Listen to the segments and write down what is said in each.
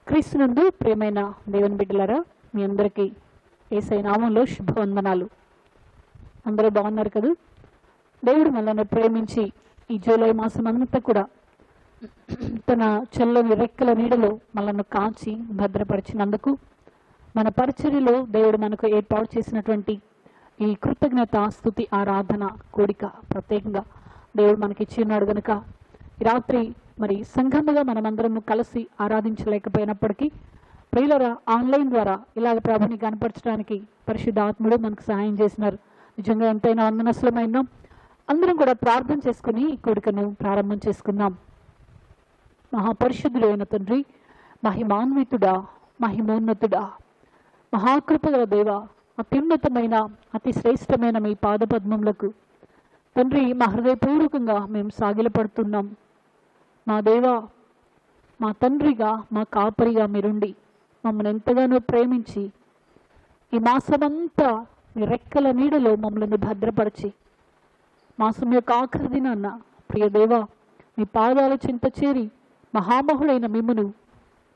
క్రీస్తునందు ప్రియమైన దేవుని బిడ్డలారా, మీ అందరికీ యేసయ్య నామంలో శుభవందనాలు. అందరూ బాగున్నారు కదా? దేవుడు మనల్ని ప్రేమించి ఈ జూలై మాసం అంతా కూడా తన చల్లని రెక్కల నీడలో మనల్ని కాచి భద్రపరిచినందుకు, మన పరిచర్యలో దేవుడు మనకు ఏర్పాటు చేసినటువంటి ఈ కృతజ్ఞత స్తుతి ఆరాధన కూడిక ప్రత్యేకంగా దేవుడు మనకి ఇచ్చి ఉన్నాడు కనుక ఈ రాత్రి మరి సంఘముగా మనమందరము కలిసి ఆరాధించలేకపోయినప్పటికీ ప్రియులరా ఆన్లైన్ ద్వారా ఇలాగ ప్రభుని కనపరచడానికి పరిశుద్ధాత్ముడు మనకు సహాయం చేసినారు. నిజంగా ఎంతైనా వందనస్లమైన అందరం కూడా ప్రార్థన చేసుకుని ఈ కూడికను ప్రారంభం చేసుకుందాం. మహాపరిశుద్ధుడైన తండ్రి, మహిమాన్వితుడా, మహిమోన్నతుడా, మహాకృపగల దేవ, అత్యున్నతమైన అతి శ్రేష్టమైన మీ పాదపద్మములకు తండ్రి మా హృదయపూర్వకంగా మేము సాగిలపడుతున్నాం. మా దేవా, మా తండ్రిగా, మా కాపరిగా మీరుండి మమ్మల్ని ఎంతగానో ప్రేమించి ఈ మాసమంతా మీ రెక్కల నీడలో మమ్మల్ని భద్రపరిచి మాసం యొక్క ఆఖరి దినాన్న ప్రియ దేవా మీ పాదాల చింత చేరి మహామహుడైన మిమ్మును,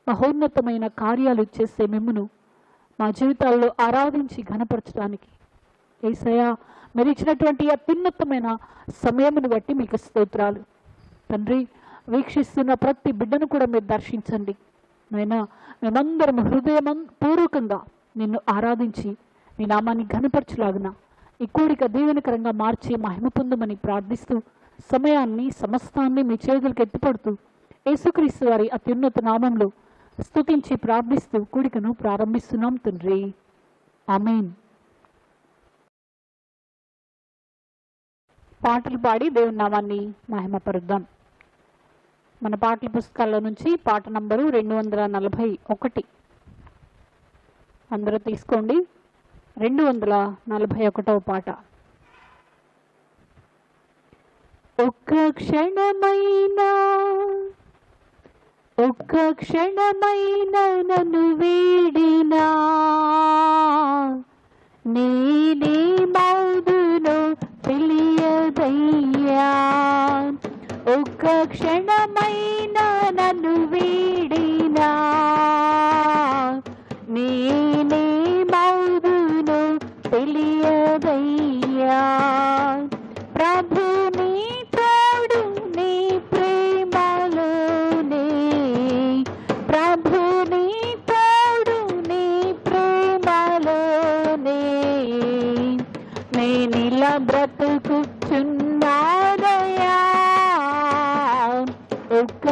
మహోన్నతమైన కార్యాలు చేసే మిమ్మును మా జీవితాల్లో ఆరాధించి ఘనపరచడానికి యేసయ్యా మీరు ఇచ్చినటువంటి అత్యున్నతమైన సమయమును బట్టి మీకు స్తోత్రాలు తండ్రి. వీక్షిస్తున్న ప్రతి బిడ్డను కూడా మీరు దర్శించండి నాయనా. మేమందరం హృదయపూర్వకంగా నిన్ను ఆరాధించి నీ నామాన్ని ఘనపరచులాగున ఈ కూడిక దీవెనకరంగా మార్చి మహిమ పొందమని ప్రార్థిస్తూ సమయాన్ని సమస్తాన్ని మీ చేతులకు ఎత్తిపడుతూ యేసుక్రీస్తు వారి అత్యున్నత నామంలో స్తుతించి ప్రార్థిస్తూ కూడికను ప్రారంభిస్తున్నాం తండ్రి. ఆమేన్. పాటలు పాడి దేవుని నామాన్ని మహిమపరుద్దాం. మన పాటల పుస్తకాల్లో నుంచి పాట నంబరు 241 అందరూ తీసుకోండి. 241వ పాట. ఒక్క క్షణమైన నన్ను వీడినా నేనే మౌదును తెలియదయ్యా. ఒక్క క్షణమైన నన్ను వీడినా నేనే మౌదును తెలియదయ్యా. ప్రభు నీ తోడు నీ ప్రేమలోనే, ప్రభు నీ తోడు నీ ప్రేమలోనే నేనిలా బ్రతుకుచున్నానయ్యా. ఒక్క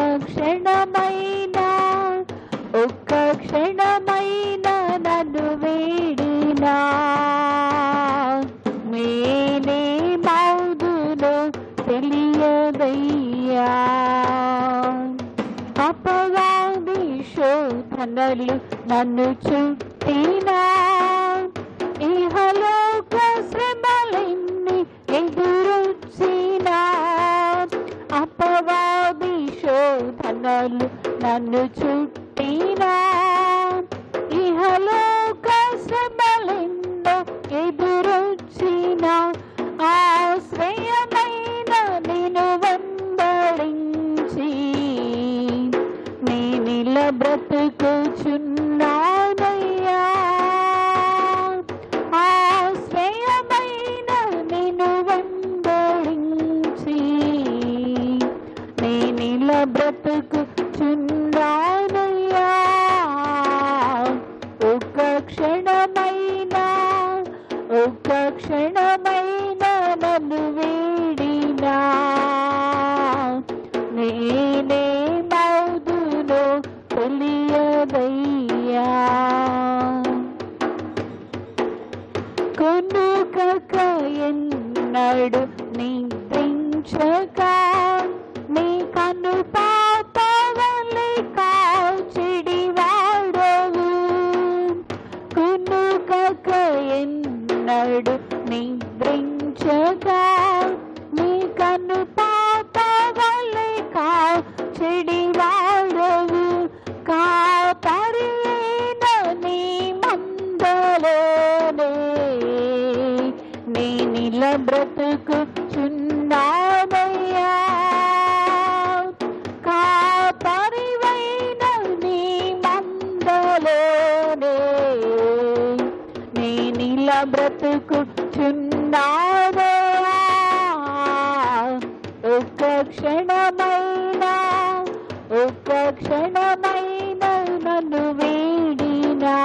క్షణమైన నన్ను వేడినా నేనే మౌదును తెలియదయ్యా. అపవాది శోధనలు నన్ను చుట్టినా, ఇహలోక శ్రమలన్నీ ఎదురొచ్చినా, అపవాది శోధనలు నన్ను చుట్టినా, ఇహలోక శ్రమలెన్నో ఎదురొచ్చినా, ఆశ్రయమైన నిన్ను వెంబడించి నేనిలా బ్రతుకుచున్నానయ్యా. ఆశ్రయమైన నిన్ను వెంబడించి నేనిలా బ్రతుకుచున్నానయ్యా. ఒక్క క్షణమైన నన్ను వీడినా నేనే మౌదును తెలియదయ్యా. కొనుకక ఎన్నడు నిద్రించక నీ కను పాపవలే కాచి బ్రతుకుచున్నానయ్యా, ఒక్క క్షణమైనా నన్ను వీడినా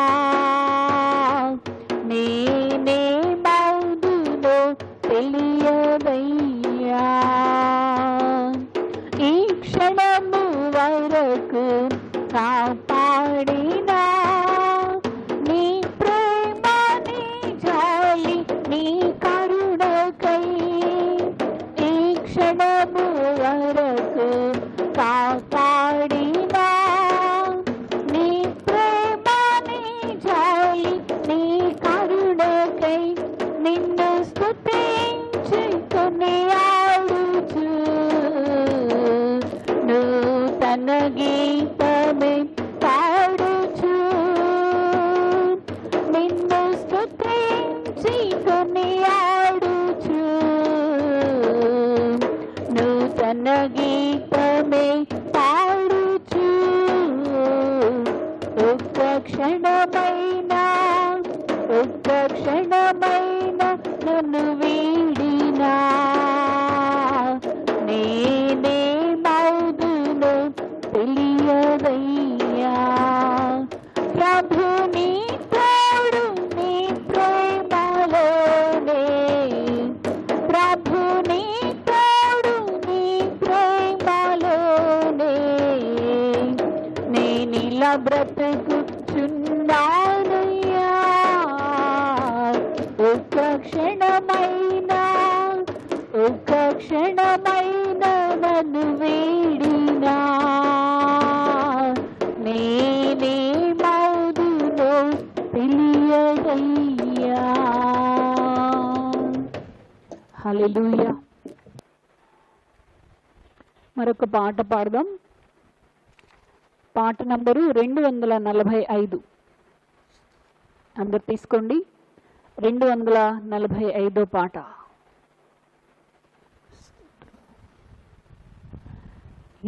నేనేమౌదునో తెలియదయ్యా. ఈ క్షణము వరకు కాపాడినా నీ ప్రేమ, నీ జాలి, నీ కరుణకై. ఈ క్షణము వరకు కాపాడినా నీ ప్రేమ, నీ జాలి, నీ కరుణకై. నిన్ను స్తుతించి కొనియాడుచు నూతన గీతమే పాడుచు, నిన్ను స్తుతించి కొనియాడుచు నూతన గీతమే పాడుచు. ఒక్క క్షణమైనా నన్ను వీడినా నేనేమౌదునో తెలియదయ్యా. ప్రభు నీ తోడు నీ ప్రేమలోనే, ప్రభు నీ తోడు నీ ప్రేమలోనే నేనిలా బ్రతుకుచున్నానయ్యా. ఒక్క క్షణమైనా నన్ను వీడినా నేనేమౌదునో తెలియదయ్యా. హల్లెలూయా. మరొక పాట పాడదాం. పాట నంబరు 245. అందరు తీసుకోండి. 245 పాట.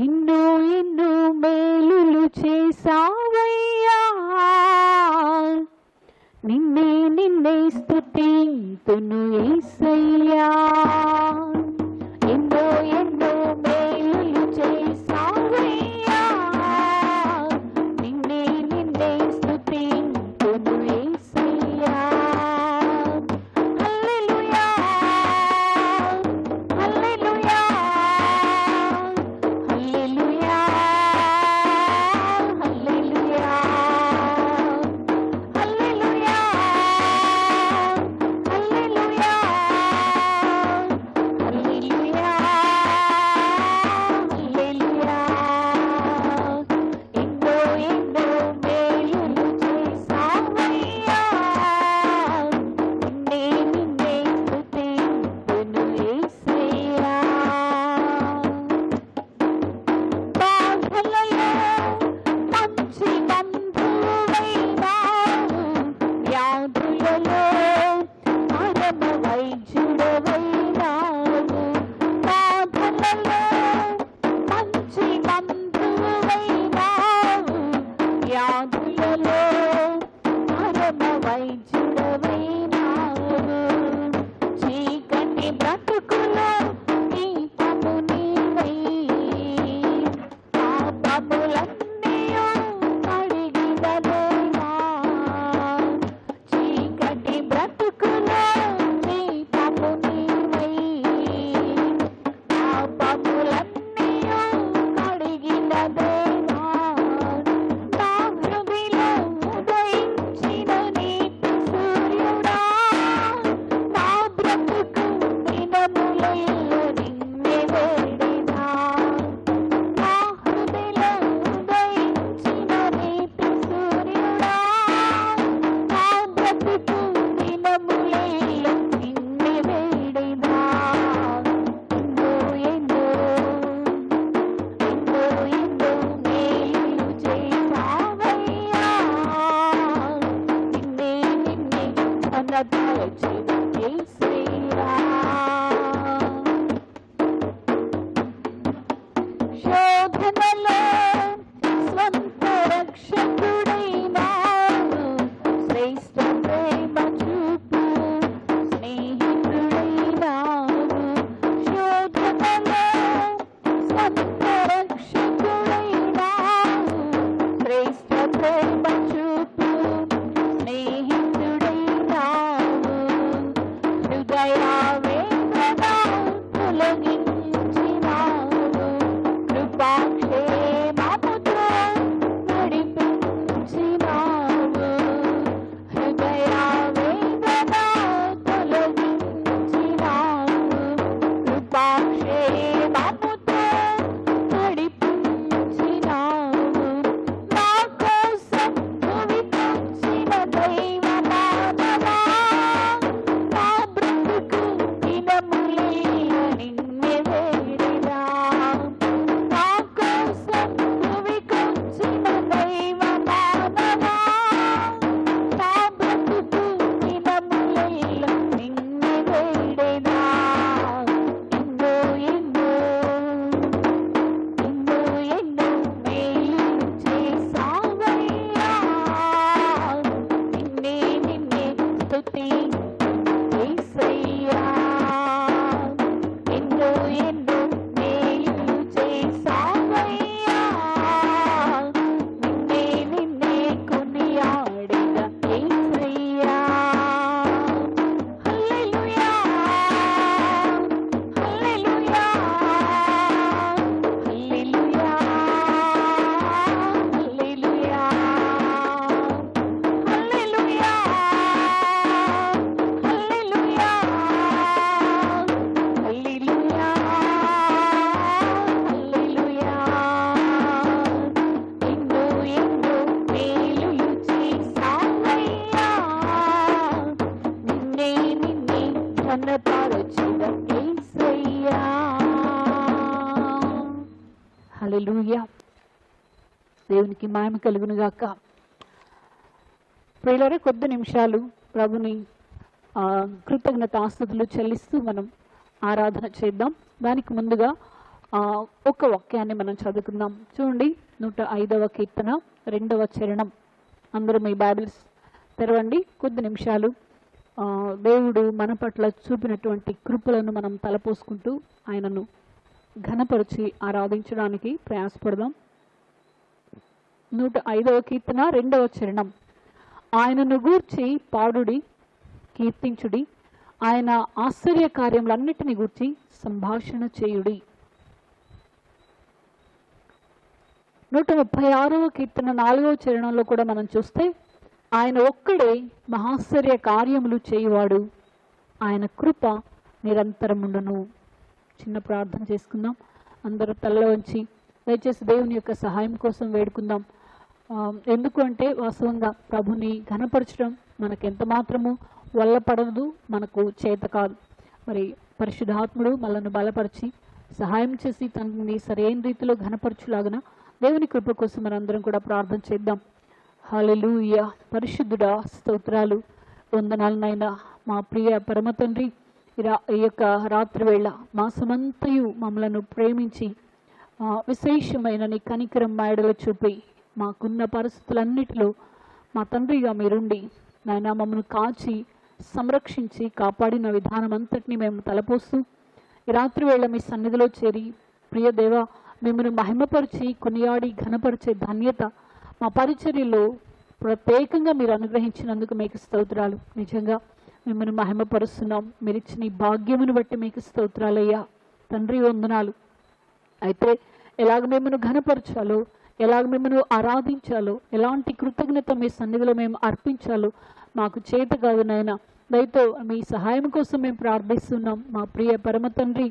ఇన్నో ఎన్నో మేలులు చేసావయ్యా, నిన్నే స్తుతింతును యేసయ్యా. ఎన్నో ఎన్నో మేలులు చేసావయ్యా, నిన్నే స్తుతింతును యేసయ్యా. హల్లెలూయా, హల్లెలూయా, హల్లెలూయా, దేవునికి మహిమ కలుగును గాక. ప్రియులారా, కొద్ది నిమిషాలు ప్రభుని కృతజ్ఞతాస్తుతులు చెల్లిస్తూ మనం ఆరాధన చేద్దాం. దానికి ముందుగా ఒక వాక్యాన్ని మనం చదువుకుందాం. చూడండి, 105వ కీర్తన 2వ చరణం. అందరూ మీ బైబిల్స్ తెరవండి. కొద్ది నిమిషాలు దేవుడు మన పట్ల చూపినటువంటి కృపలను మనం తలపోసుకుంటూ ఆయనను ఘనపరిచి ఆరాధించడానికి ప్రయాసపడదాం. 105వ కీర్తన 2వ చరణం. ఆయనను గూర్చి పాడుడి, కీర్తించుడి, ఆయన ఆశ్చర్య కార్యములన్నిటిని గూర్చి సంభాషణ చేయుడి. 136వ కీర్తన 4వ చరణంలో కూడా మనం చూస్తే, ఆయన ఒక్కడే మహాశ్చర్య కార్యములు చేయువాడు, ఆయన కృప నిరంతరముండును. చిన్న ప్రార్థన చేసుకుందాం. అందరూ తల్ల వంచి దయచేసి దేవుని యొక్క సహాయం కోసం వేడుకుందాం. ఎందుకు అంటే వాస్తవంగా ప్రభుని ఘనపరచడం మనకు ఎంత మాత్రము వల్లపడదు, మనకు చేత కాదు. మరి పరిశుద్ధాత్ముడు మనల్ని బలపరిచి సహాయం చేసి తనని సరైన రీతిలో ఘనపరచులాగున దేవుని కృప కోసం మనందరం కూడా ప్రార్థన చేద్దాం. హల్లెలూయా. పరిశుద్ధుడా, స్తోత్రాలు, వందనాలనైనా మా ప్రియ పరమ తండ్రి, ఈ యొక్క రాత్రి వేళ మాసమంతయు మమ్మలను ప్రేమించి విశేషమైన నీ కనికరం మాయడలు చూపి మాకున్న పరిస్థితులన్నిటిలో మా తండ్రిగా మీరుండి నాయన మమ్మల్ని కాచి సంరక్షించి కాపాడిన విధానం అంతటినీ మేము తలపోస్తూ ఈ రాత్రి వేళ మీ సన్నిధిలో చేరి ప్రియ దేవ మిమ్మల్ని మహిమపరిచి కొనియాడి ఘనపరిచే ధన్యత మా పరిచర్యలో ప్రత్యేకంగా మీరు అనుగ్రహించినందుకు మీకు స్తోత్రాలు. నిజంగా మిమ్మల్ని మహిమపరుస్తున్నాం. మీరు ఇచ్చిన ఈ భాగ్యమును బట్టి మీకు స్తోత్రాలయ్యా తండ్రి, వందనాలు. అయితే ఎలాగ మిమ్మల్ని ఘనపరచాలో, ఎలాగ మిమ్మల్ని ఆరాధించాలో, ఎలాంటి కృతజ్ఞత మీ సన్నిధిలో మేము అర్పించాలో మాకు చేత కాదు నాయన. దయతో మీ సహాయం కోసం మేము ప్రార్థిస్తున్నాం. మా ప్రియ పరమ తండ్రి,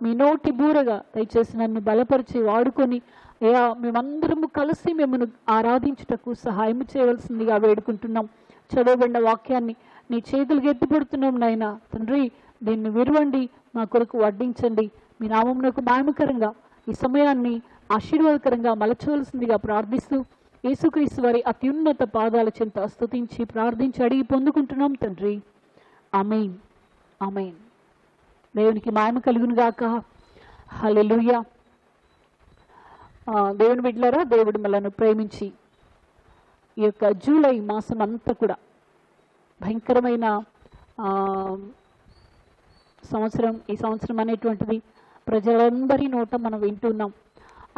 మీ నోటి బూరగా దయచేసి నన్ను బలపరిచి వాడుకొని అయ్యా మేమందరము కలిసి మిమ్మల్ని ఆరాధించుటకు సహాయం చేయవలసిందిగా వేడుకుంటున్నాం. చదవబడిన వాక్యాన్ని నీ చేతులకు ఎత్తిపడుతున్నాం నాయన తండ్రి. దీన్ని విరవండి, మా కొరకు వడ్డించండి. మీ నామమునకు మహిమకరంగా ఈ సమయాన్ని ఆశీర్వాదకరంగా మలచవలసిందిగా ప్రార్థిస్తూ యేసుక్రీస్తు వారి అత్యున్నత పాదాల చెంత స్తుతించి ప్రార్థించి అడిగి పొందుకుంటున్నాం తండ్రి. ఆమేన్, ఆమేన్. దేవునికి మహిమ కలుగును గాక. హల్లెలూయా. దేవుని బిడ్డలారా, దేవుడు మనల్ని ప్రేమించి ఈ యొక్క జూలై మాసం అంతా కూడా భయంకరమైన సంవత్సరం, ఈ సంవత్సరం అనేటువంటిది ప్రజలందరి నోట మనం వింటున్నాం.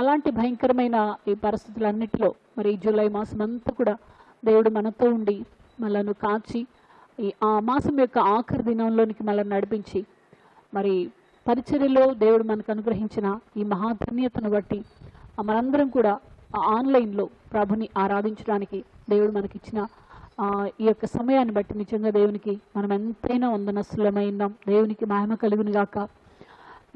అలాంటి భయంకరమైన ఈ పరిస్థితులన్నిటిలో మరి ఈ జూలై మాసం అంతా కూడా దేవుడు మనతో ఉండి మనల్ని కాచి ఆ మాసం యొక్క ఆఖరి దినంలోనికి మనల్ని నడిపించి మరి పరిచర్యలో దేవుడు మనకు అనుగ్రహించిన ఈ మహాధన్యతను బట్టి మనందరం కూడా ఆన్లైన్లో ప్రభుని ఆరాధించడానికి దేవుడు మనకిచ్చిన ఈ యొక్క సమయాన్ని బట్టి నిజంగా దేవునికి మనం ఎంతైనా వందనస్తులమైనాం. దేవునికి మహిమ కలుగును గాక.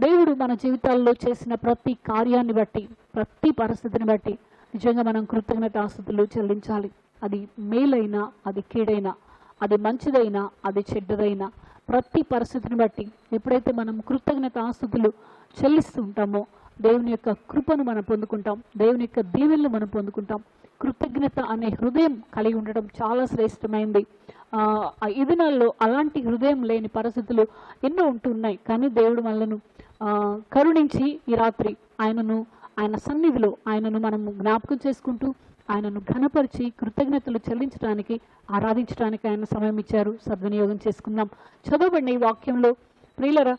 దేవుడు మన జీవితాల్లో చేసిన ప్రతి కార్యాన్ని బట్టి, ప్రతి పరిస్థితిని బట్టి నిజంగా మనం కృతజ్ఞతాస్తుతులు చెల్లించాలి. అది మేలైనా, అది కీడైనా, అది మంచిదైనా, అది చెడ్డదైనా, ప్రతి పరిస్థితిని బట్టి ఎప్పుడైతే మనం కృతజ్ఞతాస్తుతులు చెల్లిస్తూ ఉంటామో దేవుని యొక్క కృపను మనం పొందుకుంటాం, దేవుని యొక్క దీవెనలు మనం పొందుకుంటాం. కృతజ్ఞత అనే హృదయం కలిగి ఉండడం చాలా శ్రేష్టమైంది. ఈ దినాల్లో అలాంటి హృదయం లేని పరిస్థితులు ఎన్నో ఉంటున్నాయి. కానీ దేవుడు మనలను కరుణించి ఈ రాత్రి ఆయన సన్నిధిలో ఆయనను మనం జ్ఞాపకం చేసుకుంటూ ఆయనను ఘనపరిచి కృతజ్ఞతలు చెల్లించడానికి, ఆరాధించడానికి ఆయన సమయం ఇచ్చారు. సద్వినియోగం చేసుకుందాం. చదవబడిన ఈ వాక్యంలో ప్రియులరా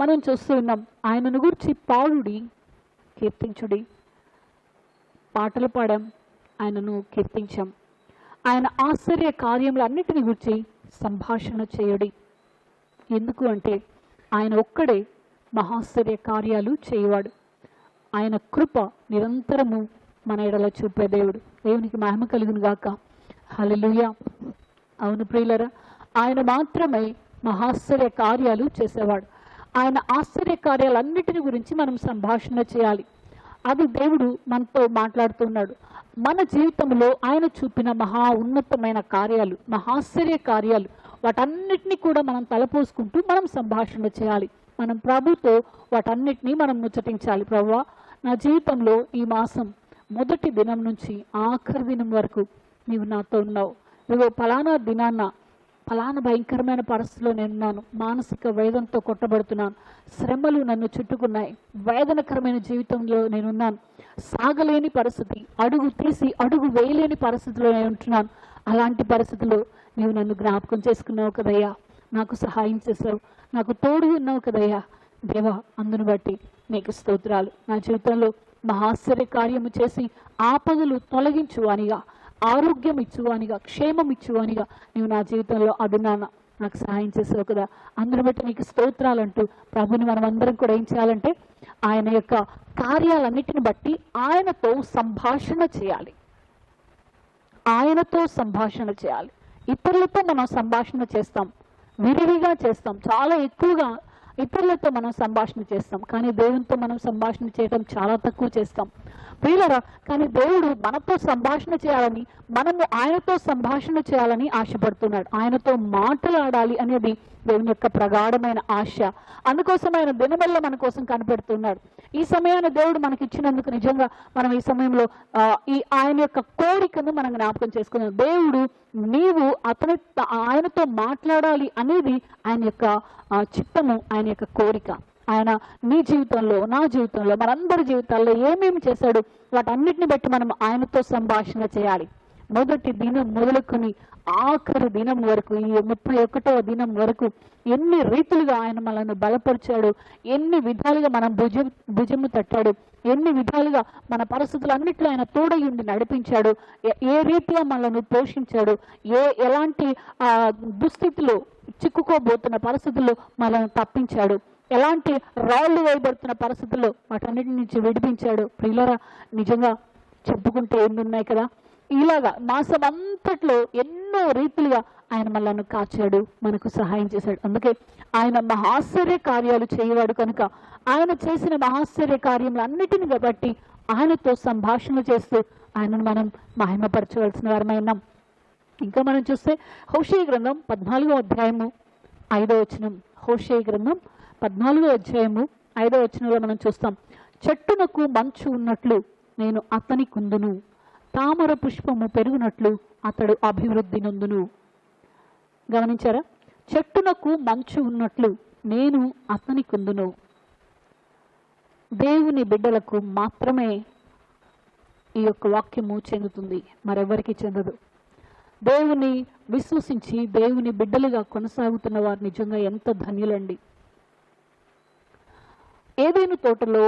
మనం చూస్తూ ఉన్నాం, ఆయనను గురించి పాడుడి, కీర్తించుడి. పాటలు పాడాం, ఆయనను కీర్తించాం. ఆయన ఆశ్చర్య కార్యములన్నిటిని గురించి సంభాషణ చేయుడి. ఎందుకు అంటే ఆయన ఒక్కడే మహాశ్చర్య కార్యాలు చేయువాడు. ఆయన కృప నిరంతరము మన ఎడల చూపే దేవుడు. దేవునికి మహిమ కలుగును గాక. హల్లెలూయా. అవును ప్రియులరా, ఆయన మాత్రమే మహాశ్చర్య కార్యాలు చేసేవాడు. ఆయన ఆశ్చర్య కార్యాలన్నిటిని గురించి మనం సంభాషణ చేయాలి. అది దేవుడు మనతో మాట్లాడుతున్నాడు. మన జీవితంలో ఆయన చూపిన మహా ఉన్నతమైన కార్యాలు, మహాశ్చర్య కార్యాలు, వాటన్నిటినీ కూడా మనం తలపోసుకుంటూ మనం సంభాషణ చేయాలి. మనం ప్రభుతో వాటన్నిటినీ మనం ముచ్చటించాలి. ప్రభువా, నా జీవితంలో ఈ మాసం మొదటి దినం నుంచి ఆఖరి దినం వరకు నీవు నాతో ఉన్నావు. ఇదిగో ఫలానా దినాన్న ఫలానా భయంకరమైన పరిస్థితిలో నేనున్నాను, మానసిక వేదనతో కొట్టబడుతున్నాను, శ్రమలు నన్ను చుట్టుకున్నాయి, వేదనకరమైన జీవితంలో నేనున్నాను, సాగలేని పరిస్థితి, అడుగు తీసి అడుగు వేయలేని పరిస్థితిలో నేను ఉంటున్నాను. అలాంటి పరిస్థితుల్లో నీవు నన్ను జ్ఞాపకం చేసుకున్నావు కదయ్యా, నాకు సహాయం చేసావు, నాకు తోడు ఉన్నావు కదయ్యా. దేవా, అందును బట్టి నీకు స్తోత్రాలు. నా జీవితంలో మహాశ్చర్య కార్యము చేసి ఆపదలు తొలగించువానిగా, ఆరోగ్యం ఇచ్చువానిగా, క్షేమం ఇచ్చువానిగా నీవు నా జీవితంలో అదున్నాను, నాకు సహాయం చేసావు కదా. అందును బట్టి నీకు స్తోత్రాలు అంటూ ప్రభుని మనం అందరం కూడా ఏం చేయాలంటే ఆయన యొక్క కార్యాలన్నిటిని బట్టి ఆయనతో సంభాషణ చేయాలి. ఆయనతో సంభాషణ చేయాలి. ఇతరులతో మనం సంభాషణ చేస్తాం, విరివిగా చేస్తాం, చాలా ఎక్కువగా ఇతరులతో మనం సంభాషణ చేస్తాం, కానీ దేవునితో మనం సంభాషణ చేయడం చాలా తక్కువ చేస్తాం ప్రియులారా. కానీ దేవుడు మనతో సంభాషణ చేయాలని, మనము ఆయనతో సంభాషణ చేయాలని ఆశపడుతున్నాడు. ఆయనతో మాట్లాడాలి అనేది దేవుని యొక్క ప్రగాఢమైన ఆశ. అందుకోసం ఆయన దినమల్ల మన కోసం కనిపెడుతున్నాడు. ఈ సమయాన్ని దేవుడు మనకి ఇచ్చినందుకు నిజంగా మనం ఈ సమయంలో ఈ ఆయన యొక్క కోరికను మనం జ్ఞాపకం చేసుకున్నాం. దేవుడు నీవు ఆయనతో మాట్లాడాలి అనేది ఆయన యొక్క చిత్తము, ఆయన యొక్క కోరిక. ఆయన నీ జీవితంలో, నా జీవితంలో, మనందరి జీవితాల్లో ఏమేమి చేశాడు వాటన్నిటిని బట్టి మనం ఆయనతో సంభాషణ చేయాలి. మొదటి దినం మొదలుకొని ఆఖరి దినం వరకు, ఈ 31వ దినం వరకు ఎన్ని రీతులుగా ఆయన మనల్ని బలపరిచాడు, ఎన్ని విధాలుగా మనం భుజము తట్టాడు, ఎన్ని విధాలుగా మన పరిస్థితులన్నింటిలో ఆయన తోడయుండి నడిపించాడు, ఏ రీతిగా మనల్ని పోషించాడు, ఎలాంటి దుస్థితిలో చిక్కుకోబోతున్న పరిస్థితుల్లో మనల్ని తప్పించాడు, ఎలాంటి రాళ్లు వేయబడుతున్న పరిస్థితుల్లో వాటన్నిటి నుంచి విడిపించాడు. ప్రియులారా, నిజంగా చెప్పుకుంటే ఎన్ని ఉన్నాయి కదా. ఇలాగా మాసం అంతట్లో ఎన్నో రీతిలుగా ఆయన మనల్ని కాచాడు, మనకు సహాయం చేశాడు. అందుకే ఆయన మహాశ్చర్య కార్యాలు చేయవాడు కనుక ఆయన చేసిన మహాశ్చర్య కార్యములన్నిటిని బట్టి ఆయనతో సంభాషణ చేస్తూ ఆయనను మనం మహిమపరచవలసిన వారమైనాం. ఇంకా మనం చూస్తే హోషేయ గ్రంథం 14వ అధ్యాయము 5వ వచనం. హోషేయ గ్రంథం 14వ అధ్యాయము 5వ వచనంలో మనం చూస్తాం, చెట్టునకు మంచు ఉన్నట్లు నేను అతని కుందును, తామర పుష్పము పెరుగునట్లు అతడు అభివృద్ధి నొందును. గమనించారా? చెట్టునకు మంచు ఉన్నట్లు నేను అతని కుందును. దేవుని బిడ్డలకు మాత్రమే ఈ యొక్క వాక్యము చెందుతుంది, మరెవరికి చెందదు. దేవుని విశ్వసించి దేవుని బిడ్డలుగా కొనసాగుతున్న వారు నిజంగా ఎంత ధన్యులండి. ఏదైనా తోటలో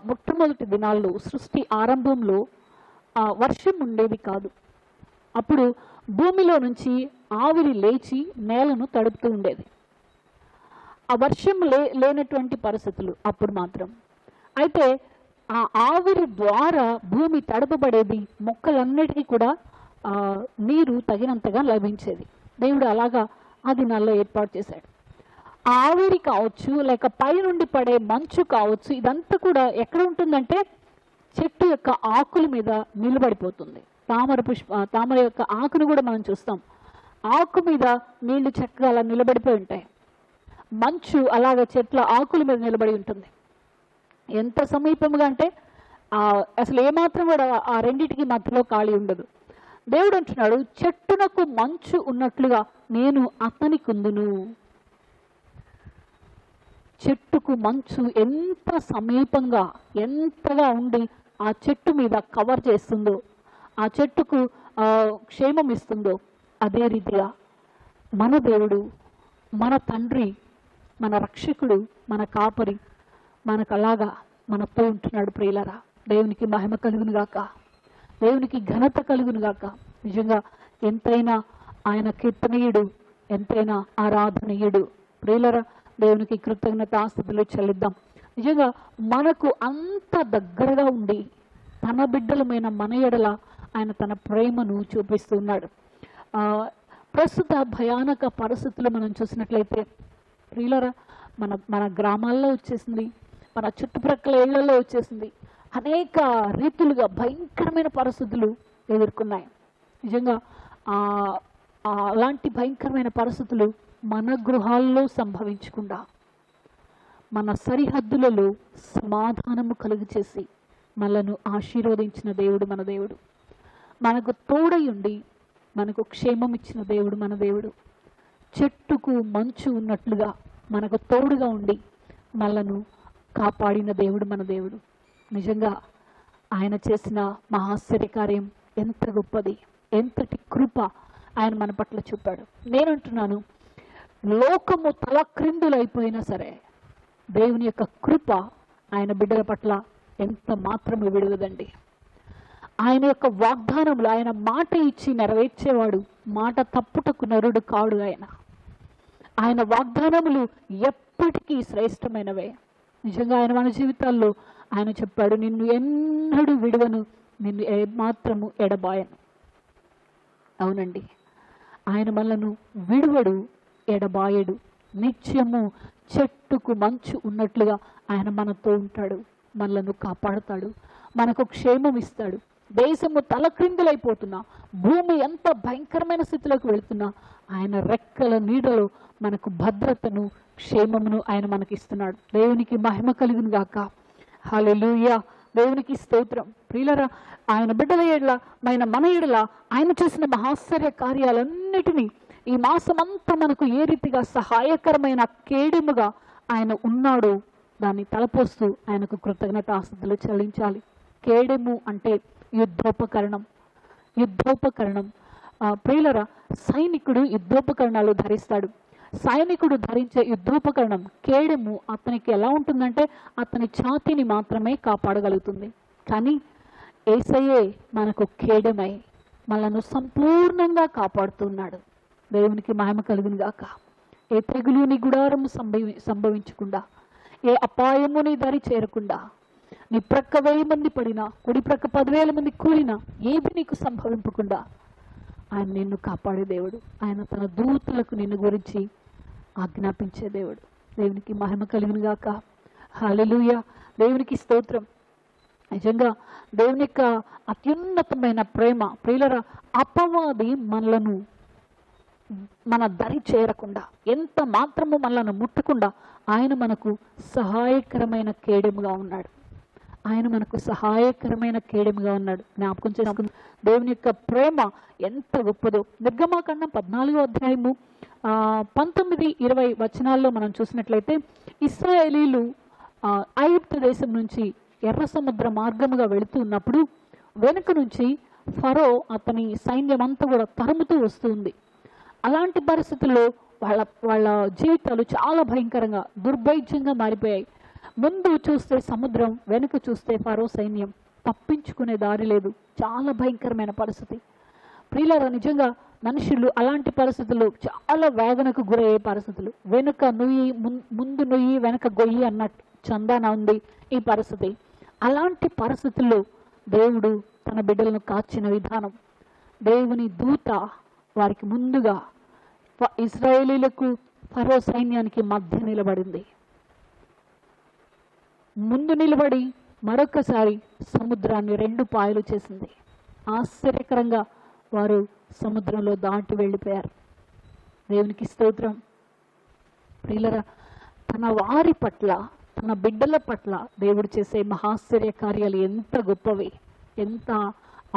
మొట్టమొదటి దినాల్లో, సృష్టి ఆరంభంలో వర్షం ఉండేది కాదు. అప్పుడు భూమిలో నుంచి ఆవిరి లేచి నేలను తడుపుతూ ఉండేది. ఆ వర్షం లేనటువంటి పరిస్థితులు అప్పుడు మాత్రం. అయితే ఆ ఆవిరి ద్వారా భూమి తడపబడేది, మొక్కలన్నిటికీ కూడా నీరు తగినంతగా లభించేది. దేవుడు అలాగా ఆ దినాల్లో ఏర్పాటు చేశాడు. ఆవిరి కావచ్చు, లేక పై నుండి పడే మంచు కావచ్చు, ఇదంతా కూడా ఎక్కడ ఉంటుందంటే చెట్టు యొక్క ఆకుల మీద నిలబడిపోతుంది. తామర యొక్క ఆకును కూడా మనం చూస్తాం, ఆకు మీద నీళ్లు చక్కగా అలా నిలబడిపోయి ఉంటాయి. మంచు అలాగ చెట్ల ఆకుల మీద నిలబడి ఉంటుంది. ఎంత సమీపంగా అంటే అసలు ఏమాత్రం కూడా ఆ రెండింటికి మధ్యలో ఖాళీ ఉండదు. దేవుడు అంటున్నాడు, చెట్టునకు మంచు ఉన్నట్లుగా నేను అతని కుందును. చెట్టుకు మంచు ఎంత సమీపంగా, ఎంతగా ఉండి ఆ చెట్టు మీద కవర్ చేస్తుందో, ఆ చెట్టుకు క్షేమం ఇస్తుందో, అదే రీతిగా మన దేవుడు, మన తండ్రి, మన రక్షకుడు, మన కాపరి మనకు అలాగా మనతో ఉంటున్నాడు. ప్రియులారా, దేవునికి మహిమ కలుగును గాక, దేవునికి ఘనత కలుగును గాక. నిజంగా ఎంతైనా ఆయన కీర్తనీయుడు, ఎంతైనా ఆరాధనీయుడు. ప్రియులారా, దేవునికి కృతజ్ఞతాస్తుతులు చెల్లిద్దాం. నిజంగా మనకు అంత దగ్గరగా ఉండి తన బిడ్డలమైన మన ఎడల ఆయన తన ప్రేమను చూపిస్తున్నాడు. ప్రస్తుత భయానక పరిస్థితులు మనం చూసినట్లయితే ప్రియులారా, మన గ్రామాల్లో వచ్చేసింది, మన చుట్టుప్రక్కల ఇళ్లలో వచ్చేసింది, అనేక రీతులుగా భయంకరమైన పరిస్థితులు ఎదుర్కొన్నాయి. నిజంగా అలాంటి భయంకరమైన పరిస్థితులు మన గృహాల్లో సంభవించకుండా మన సరిహద్దులలో సమాధానము కలుగు చేసి మనలను ఆశీర్వదించిన దేవుడు మన దేవుడు. మనకు తోడై ఉండి మనకు క్షేమం ఇచ్చిన దేవుడు మన దేవుడు. చెట్టుకు మంచు ఉన్నట్లుగా మనకు తోడుగా ఉండి మనలను కాపాడిన దేవుడు మన దేవుడు. నిజంగా ఆయన చేసిన మహాశ్చర్యకార్యం ఎంత గొప్పది, ఎంతటి కృప ఆయన మన పట్ల చూపాడు. నేనంటున్నాను, లోకము తలక్రిందులైపోయినా సరే దేవుని యొక్క కృప ఆయన బిడ్డల పట్ల ఎంత మాత్రము విడవదండి. ఆయన యొక్క వాగ్దానములు, ఆయన మాట ఇచ్చి నెరవేర్చేవాడు, మాట తప్పుటకు నరుడు కాడు. ఆయన వాగ్దానములు ఎప్పటికీ శ్రేష్టమైనవే. నిజంగా ఆయన మన జీవితాల్లో ఆయన చెప్పాడు, నిన్ను ఎన్నడూ విడువను, నిన్ను మాత్రము ఎడబాయను. అవునండి, ఆయన మనలను విడువడు, ఎడబాయడు. నిత్యము చెట్టుకు మంచు ఉన్నట్లుగా ఆయన మనతో ఉంటాడు, మనలను కాపాడుతాడు, మనకు క్షేమం ఇస్తాడు. దేశము తలక్రిందులైపోతున్నా, భూమి ఎంత భయంకరమైన స్థితిలోకి వెళుతున్నా ఆయన రెక్కల నీడలో మనకు భద్రతను, క్షేమమును ఆయన మనకిస్తున్నాడు. దేవునికి మహిమ కలుగును గాక. హల్లెలూయా, దేవునికి స్తోత్రం. ప్రియులారా, ఆయన బిడ్డల ఎడల, మన ఎడల ఆయన చేసిన మహాశ్చర్య కార్యాలన్నిటినీ ఈ మాసమంతా మనకు ఏ రీతిగా సహాయకరమైన కేడెముగా ఆయన ఉన్నాడో దాన్ని తలపోస్తూ ఆయనకు కృతజ్ఞతాస్తుతులు చెల్లించాలి. కేడెము అంటే యుద్ధోపకరణం. ప్రియులారా, సైనికుడు యుద్ధోపకరణాలు ధరిస్తాడు. సైనికుడు ధరించే యుద్ధోపకరణం కేడెము అతనికి ఎలా ఉంటుందంటే అతని ఛాతీని మాత్రమే కాపాడగలుగుతుంది. కానీ యేసయ్యే మనకు కేడెమై మనను సంపూర్ణంగా కాపాడుతున్నాడు. దేవునికి మహిమ కలుగును గాక. ఏ తెగులు నీ గుడారము సంభవించకుండా, ఏ అపాయము నీ దరి చేరకుండా, నీ ప్రక్క 1000 మంది పడినా, కుడి ప్రక్క 10,000 మంది కూలినా ఏది నీకు సంభవింపకుండా ఆయన నిన్ను కాపాడే దేవుడు. ఆయన తన దూతలకు నిన్ను గురించి ఆజ్ఞాపించే దేవుడు. దేవునికి మహిమ కలుగును గాక. హల్లెలూయా, దేవునికి స్తోత్రం. నిజంగా దేవుని యొక్క అత్యున్నతమైన ప్రేమ. ప్రియులారా, అపవాది మనలను మన దరి చేరకుండా, ఎంత మాత్రము మనలను ముట్టకుండా ఆయన మనకు సహాయకరమైన కేడెముగా ఉన్నాడు. జ్ఞాపకం చేసుకుని దేవుని యొక్క ప్రేమ ఎంత గొప్పదో. నిర్గమాకాండం 14వ అధ్యాయము 19-20 వచనాల్లో మనం చూసినట్లయితే, ఇశ్రాయేలీలు ఐగుప్తు దేశం నుంచి ఎర్ర సముద్ర మార్గముగా వెళుతూ ఉన్నప్పుడు వెనుక నుంచి ఫరో అతని సైన్యం అంతా కూడా తరుముతూ వస్తుంది. అలాంటి పరిస్థితుల్లో వాళ్ళ జీవితాలు చాలా భయంకరంగా, దుర్భైద్యంగా మారిపోయాయి. ముందు చూస్తే సముద్రం, వెనుక చూస్తే ఫరో సైన్యం, తప్పించుకునే దారి లేదు. చాలా భయంకరమైన పరిస్థితి. ప్రియులారా, నిజంగా మనుషులు అలాంటి పరిస్థితులు చాలా వేదనకు గురయ్యే పరిస్థితులు. వెనుక నుయ్యి, ముందు నుయ్యి, వెనక గొయ్యి అన్నట్టు చందాన ఉంది ఈ పరిస్థితి. అలాంటి పరిస్థితుల్లో దేవుడు తన బిడ్డలను కాచిన విధానం, దేవుని దూత వారికి ముందుగా ఇశ్రాయేలీలకు ఫరో సైన్యానికి మధ్య నిలబడింది. ముందు నిలబడి మరొకసారి సముద్రాన్ని 2 పాయలు చేసింది. ఆశ్చర్యకరంగా వారు సముద్రంలో దాటి వెళ్ళిపోయారు. దేవునికి స్తోత్రం. ప్రియులారా, తన వారి పట్ల, తన బిడ్డల పట్ల దేవుడు చేసే మహాశ్చర్య కార్యాలు ఎంత గొప్పవి, ఎంత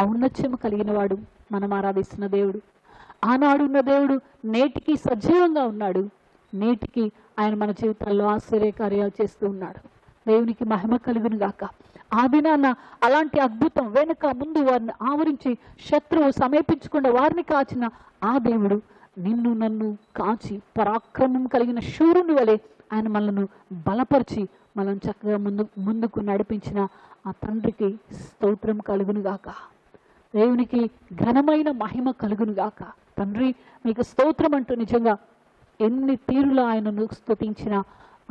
ఔన్నత్యం కలిగిన వాడు మనం ఆరాధిస్తున్న దేవుడు. ఆనాడున్న దేవుడు నేటికి సజీవంగా ఉన్నాడు. నేటికి ఆయన మన జీవితాల్లో ఆశ్చర్య కార్యాలు చేస్తూ ఉన్నాడు. దేవునికి మహిమ కలుగును గాక. ఆ దినాన అలాంటి అద్భుతం వెనుక ముందు వారిని ఆవరించి శత్రువు సమీపించకుండా వారిని కాచిన ఆ దేవుడు నిన్ను నన్ను కాచి పరాక్రమం కలిగిన శూరుని వలె ఆయన మనల్ని బలపరిచి మనం చక్కగా ముందుకు నడిపించిన ఆ తండ్రికి స్తోత్రం కలుగును గాక. దేవునికి ఘనమైన మహిమ కలుగును గాక. తండ్రి మీకు స్తోత్రం అంటూ నిజంగా ఎన్ని తీరులో ఆయనను స్తుతించిన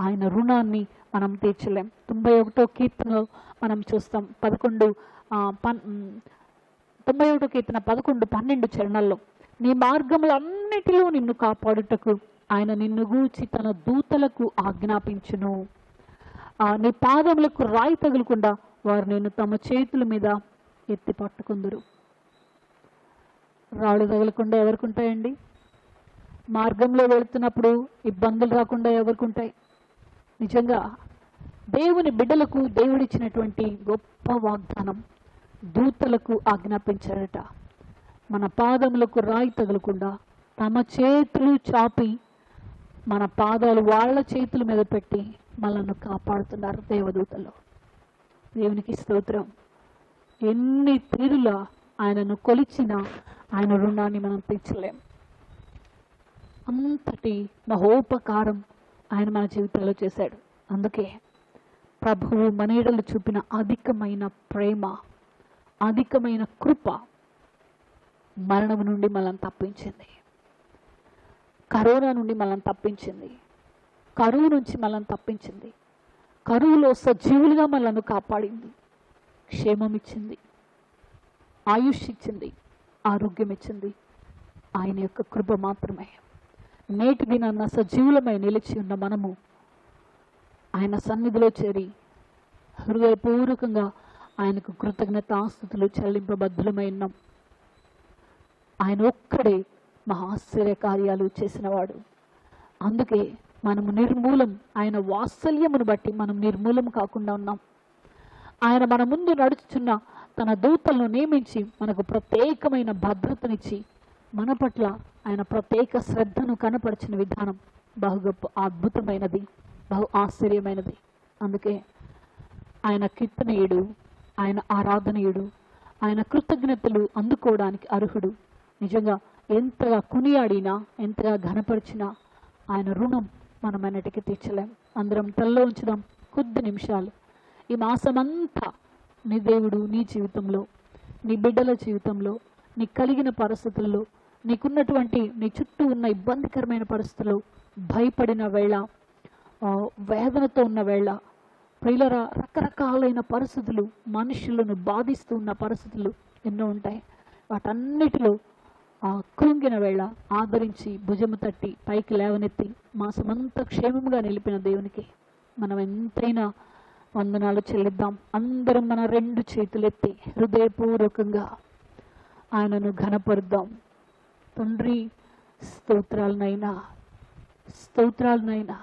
ఆయన రుణాన్ని మనం తీర్చలేం. 91వ కీర్తనలో మనం చూస్తాం 91వ కీర్తన 11-12 చరణాల్లో, నీ మార్గములన్నిటిలో నిన్ను కాపాడుటకు ఆయన నిన్ను గూర్చి తన దూతలకు ఆజ్ఞాపించును. నీ పాదములకు రాయి తగులకుండా వారు నిన్ను తమ చేతుల మీద ఎత్తి పట్టుకుందరు. రాళ్ళు తగలకుండా ఎవరికి ఉంటాయండి? మార్గంలో వెళుతున్నప్పుడు ఇబ్బందులు రాకుండా ఎవరికి ఉంటాయి? నిజంగా దేవుని బిడ్డలకు దేవుడిచ్చినటువంటి గొప్ప వాగ్దానం. దూతలకు ఆజ్ఞాపించారట, మన పాదములకు రాయి తగలకుండా తమ చేతులు చాపి మన పాదాలు వాళ్ళ చేతుల మీద పెట్టి మనల్ని కాపాడుతున్నారు దేవదూతలు. దేవునికి స్తోత్రం. ఎన్ని తీరులా ఆయనను కొలిచిన ఆయన రుణాన్ని మనం తీర్చలేం. అంతటి మహోపకారం ఆయన మన జీవితంలో చేశాడు. అందుకే ప్రభువు మనీడలు చూపిన అధికమైన ప్రేమ, అధికమైన కృప మరణం నుండి మనల్ని తప్పించింది, కరోనా నుండి మనల్ని తప్పించింది, కరువు నుంచి మనల్ని తప్పించింది, కరువులో సజీవులుగా మనల్ని కాపాడింది, క్షేమం ఇచ్చింది, ఆయుష్ ఇచ్చింది, ఆరోగ్యం ఇచ్చింది. ఆయన యొక్క కృప మాత్రమే. నేటి దినాన్న సజీవులమై నిలిచి ఉన్న మనము ఆయన సన్నిధిలో చేరి హృదయపూర్వకంగా ఆయనకు కృతజ్ఞతాస్తుతులు చెల్లింపబద్ధులమై ఉన్నాం. ఆయన ఒక్కడే మహాశ్చర్య కార్యాలు చేసినవాడు. అందుకే మనము నిర్మూలం, ఆయన వాత్సల్యమును బట్టి మనం నిర్మూలం కాకుండా ఉన్నాం. ఆయన మన ముందు నడుచుచున్న తన దూతలను నియమించి మనకు ప్రత్యేకమైన భద్రతనిచ్చి మన పట్ల ఆయన ప్రత్యేక శ్రద్ధను కనపరిచిన విధానం బహు గొప్ప అద్భుతమైనది, బహు ఆశ్చర్యమైనది. అందుకే ఆయన కీర్తనీయుడు, ఆయన ఆరాధనీయుడు, ఆయన కృతజ్ఞతలు అందుకోవడానికి అర్హుడు. నిజంగా ఎంతగా కొనియాడినా, ఎంతగా ఘనపరిచినా ఆయన రుణం మనం అన్నిటికీ తీర్చలేం. అందరం తల్లో ఉంచుదాం కొద్ది నిమిషాలు. ఈ మాసమంతా నీ దేవుడు నీ జీవితంలో, నీ బిడ్డల జీవితంలో, నీ కలిగిన పరిస్థితుల్లో, నీకున్నటువంటి నీ చుట్టూ ఉన్న ఇబ్బందికరమైన పరిస్థితుల్లో, భయపడిన వేళ, వేదనతో ఉన్న వేళ, ప్రియులరా రకరకాలైన పరిస్థితులు, మనుషులను బాధిస్తూ ఉన్న పరిస్థితులు ఎన్నో ఉంటాయి. వాటన్నిటిలో కృంగిన వేళ ఆదరించి భుజము తట్టి పైకి లేవనెత్తి మాసమంతా క్షేమంగా నిలిపిన దేవునికి మనం ఎంతైనా వందనాలు చెల్లిద్దాం. అందరం మన రెండు చేతులెత్తి హృదయపూర్వకంగా ఆయనను ఘనపరుద్దాం. తండ్రి, స్తోత్రాలనైనా, స్తోత్రాలనైనా,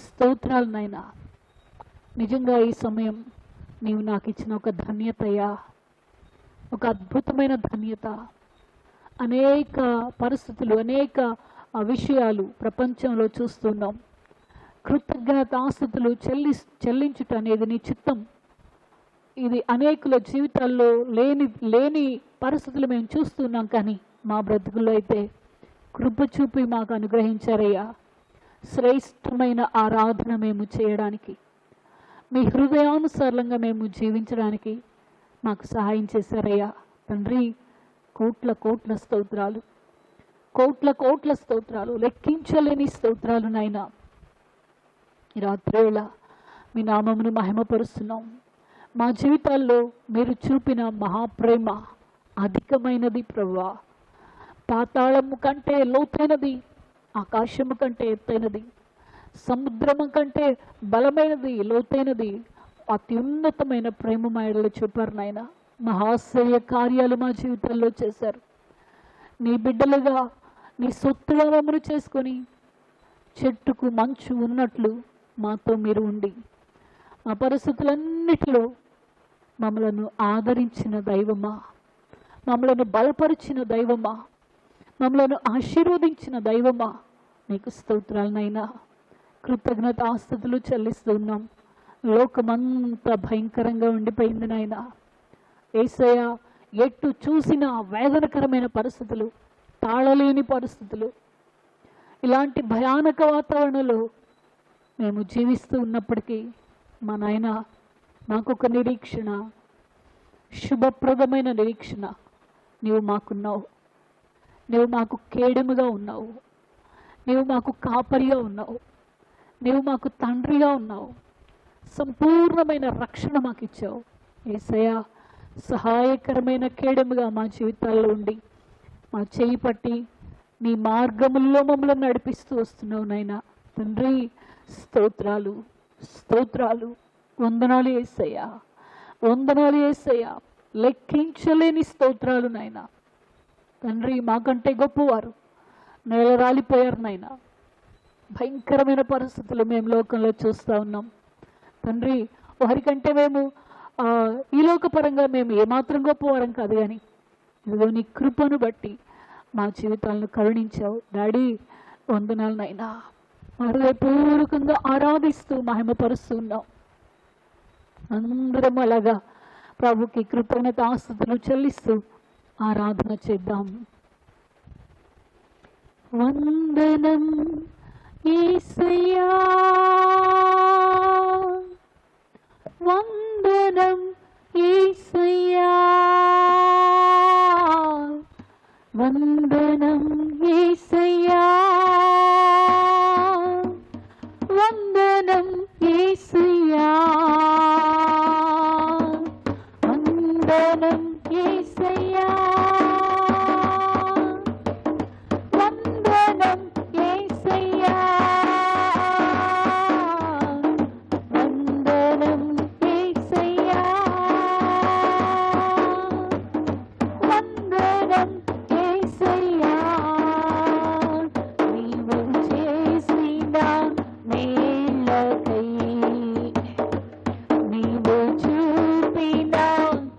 స్తోత్రాలనైనా. నిజంగా ఈ సమయం నీవు నాకు ఇచ్చిన ఒక ధన్యతయా, ఒక అద్భుతమైన ధన్యత. అనేక పరిస్థితులు, అనేక విషయాలు ప్రపంచంలో చూస్తున్నాం. కృతజ్ఞతాస్తుతులు చెల్లించుట అనేది నీ చిత్తం. ఇది అనేకుల జీవితాల్లో లేని పరిస్థితులు మేము చూస్తున్నాం. కానీ మా బ్రతుకుల్లో అయితే కృప చూపి మాకు అనుగ్రహించారయ్యా. శ్రేష్టమైన ఆరాధన మేము చేయడానికి, మీ హృదయానుసారంగా మేము జీవించడానికి మాకు సహాయం చేశారయ్యా. తండ్రి, కోట్ల కోట్ల స్తోత్రాలు, కోట్ల కోట్ల స్తోత్రాలు, లెక్కించలేని స్తోత్రాలు నాయనా. ఈ రాత్రివేళ మీ నామమును మహిమపరుస్తున్నాం. మా జీవితాల్లో మీరు చూపిన మహాప్రేమ అధికమైనది ప్రభువా. పాతాళము కంటే లోతైనది, ఆకాశము కంటే ఎత్తైనది, సముద్రము కంటే బలమైనది, లోతైనది, అత్యున్నతమైన ప్రేమ మా ఎడల చూపారు నాయన. మహాశ్చర్య కార్యాలు మా జీవితాల్లో చేశారు. నీ బిడ్డలుగా నీ సొత్తుగా మమ్మల్ని చేసుకొని చెట్టుకు మంచు ఉన్నట్లు మాతో మీరు ఉండి మా పరిస్థితులన్నిటిలో మమ్మలను ఆదరించిన దైవమా, మమ్మలను బలపరిచిన దైవమా, మమ్మలను ఆశీర్వదించిన దైవమా, నీకు స్తోత్రాలనైనా కృతజ్ఞతాస్తుతులు చెల్లిస్తున్నాం. లోకమంతా భయంకరంగా ఉండిపోయింది నాయనా. యేసయ్య, ఎటు చూసిన వేదనకరమైన పరిస్థితులు, తాళలేని పరిస్థితులు, ఇలాంటి భయానక వాతావరణంలో మేము జీవిస్తూ ఉన్నప్పటికీ మా నాయన మాకొక నిరీక్షణ, శుభప్రదమైన నిరీక్షణ నీవు మాకున్నావు. నీవు మాకు కేడముగా ఉన్నావు, నీవు మాకు కాపరిగా ఉన్నావు, నీవు మాకు తండ్రిగా ఉన్నావు. సంపూర్ణమైన రక్షణ మాకు ఇచ్చావు యేసయ్య. సహాయకరమైన కేడముగా మా జీవితాల్లో ఉండి మా చేయి పట్టి నీ మార్గముల్లో మమ్మల్ని నడిపిస్తూ వస్తున్నావు నాయన. తండ్రి, స్తోత్రాలు, స్తోత్రాలు, వందనాలు యేసయ్య, వందనాలు యేసయ్య. లెక్కించలేని స్తోత్రాలు నాయన. తండ్రి, మాకంటే గొప్పవారు నేల రాలిపోయారు నాయన. భయంకరమైన పరిస్థితులు మేము లోకంలో చూస్తూ ఉన్నాం. తండ్రి, వారికంటే మేము ఈ లోకపరంగా మేము ఏమాత్రం గొప్పవారం కాదు, కానీ ఇదిగో నీ కృపను బట్టి మా జీవితాలను కరుణించావు. డాడీ వందనాలనైనా హృదయపూర్వకంగా ఆరాధిస్తూ మహిమపరుస్తూ ఉన్నాం. అందరం అలాగా ప్రభుకి కృతజ్ఞత ఆస్తుతులు చెల్లిస్తూ ఆరాధన చేద్దాం. వందనం యేసయ్యా, వందనం యేసయ్యా, వందనం యేసయ్యా, వందనం యేసయ్యా, వందనం యేసయ్యా, వందనం యేసయ్యా, వందనం యేసయ్యా, వందనం యేసయ్యా. నీవు చేసిన మేలకై, నీవు చూపిన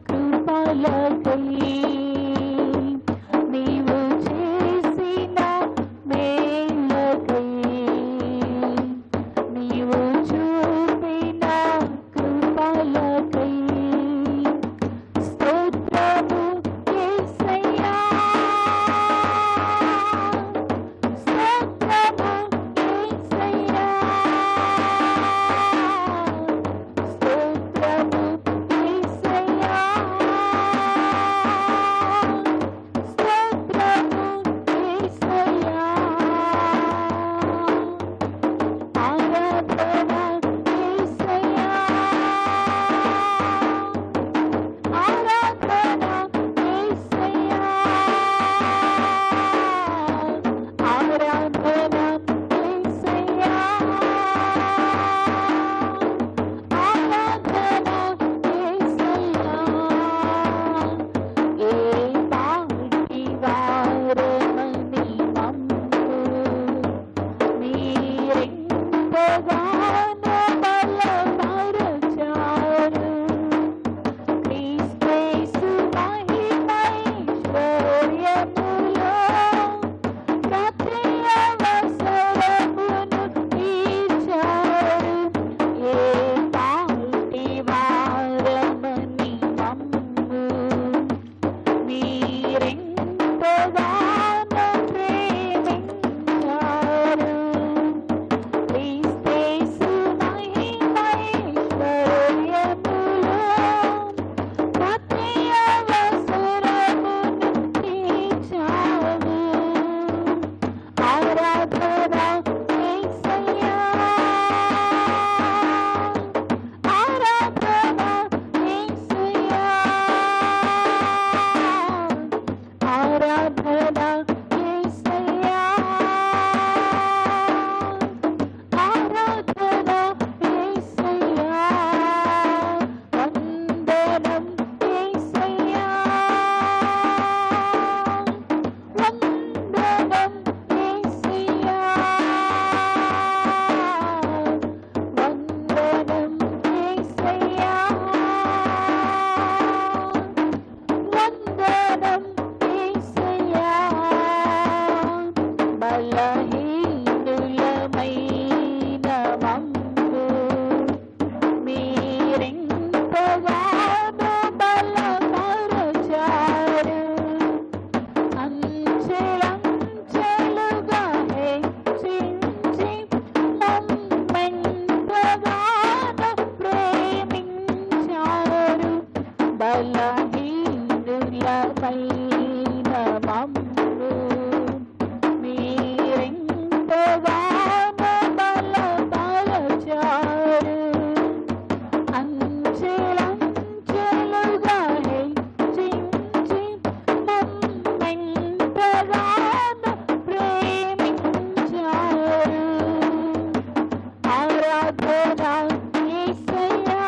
కృపలకై, నీవు చేసిన మేలకై, నీవు చూపిన కృపలకై స్తోత్రము యేసయ్యా, స్తోత్రము యేసయ్యా, స్తోత్రము యేసయ్యా, స్తోత్రము యేసయ్యా. ఆరాధన యేసయ్యా, ఆరాధన యేసయ్యా, ఆరాధన యేసయ్యా, ఆరాధన యేసయ్యా. ఏ పాటి వారమని మమ్ము మీరెంతగానో బలపరచారు. క్రీస్తు మహిమైశ్వర్యములో ప్రతి అవసరమును తీర్చారు. ఏ పాటి వారమని మమ్ము మీరెంతగానో ప్రేమించారు. క్రీస్తు మహిమైశ్వర్యములో ప్రతి అవసరమును తీర్చావు. ఆరాధన యేసయ్యా, ఆరాధన యేసయ్యా, ఆరాధన యేసయ్యా, ఆరాధన యేసయ్యా. వందనం యేసయ్యా, వందనం యేసయ్యా, వందనం యేసయ్యా, వందనం యేసయ్యా. బలహీనులమైన మమ్ము మీరెంతగానో బలపరచారు. అంచెలంచెలుగా హెచ్చించి మమ్మెంతగానో ప్రేమించారు. బలహీనులమైన మమ్ము మీరెంతగానో బలపరచారు. అంచెలంచెలుగా హెచ్చించి మమ్మెంతగానో ప్రేమించారు. ఆరాధన యేసయ్యా,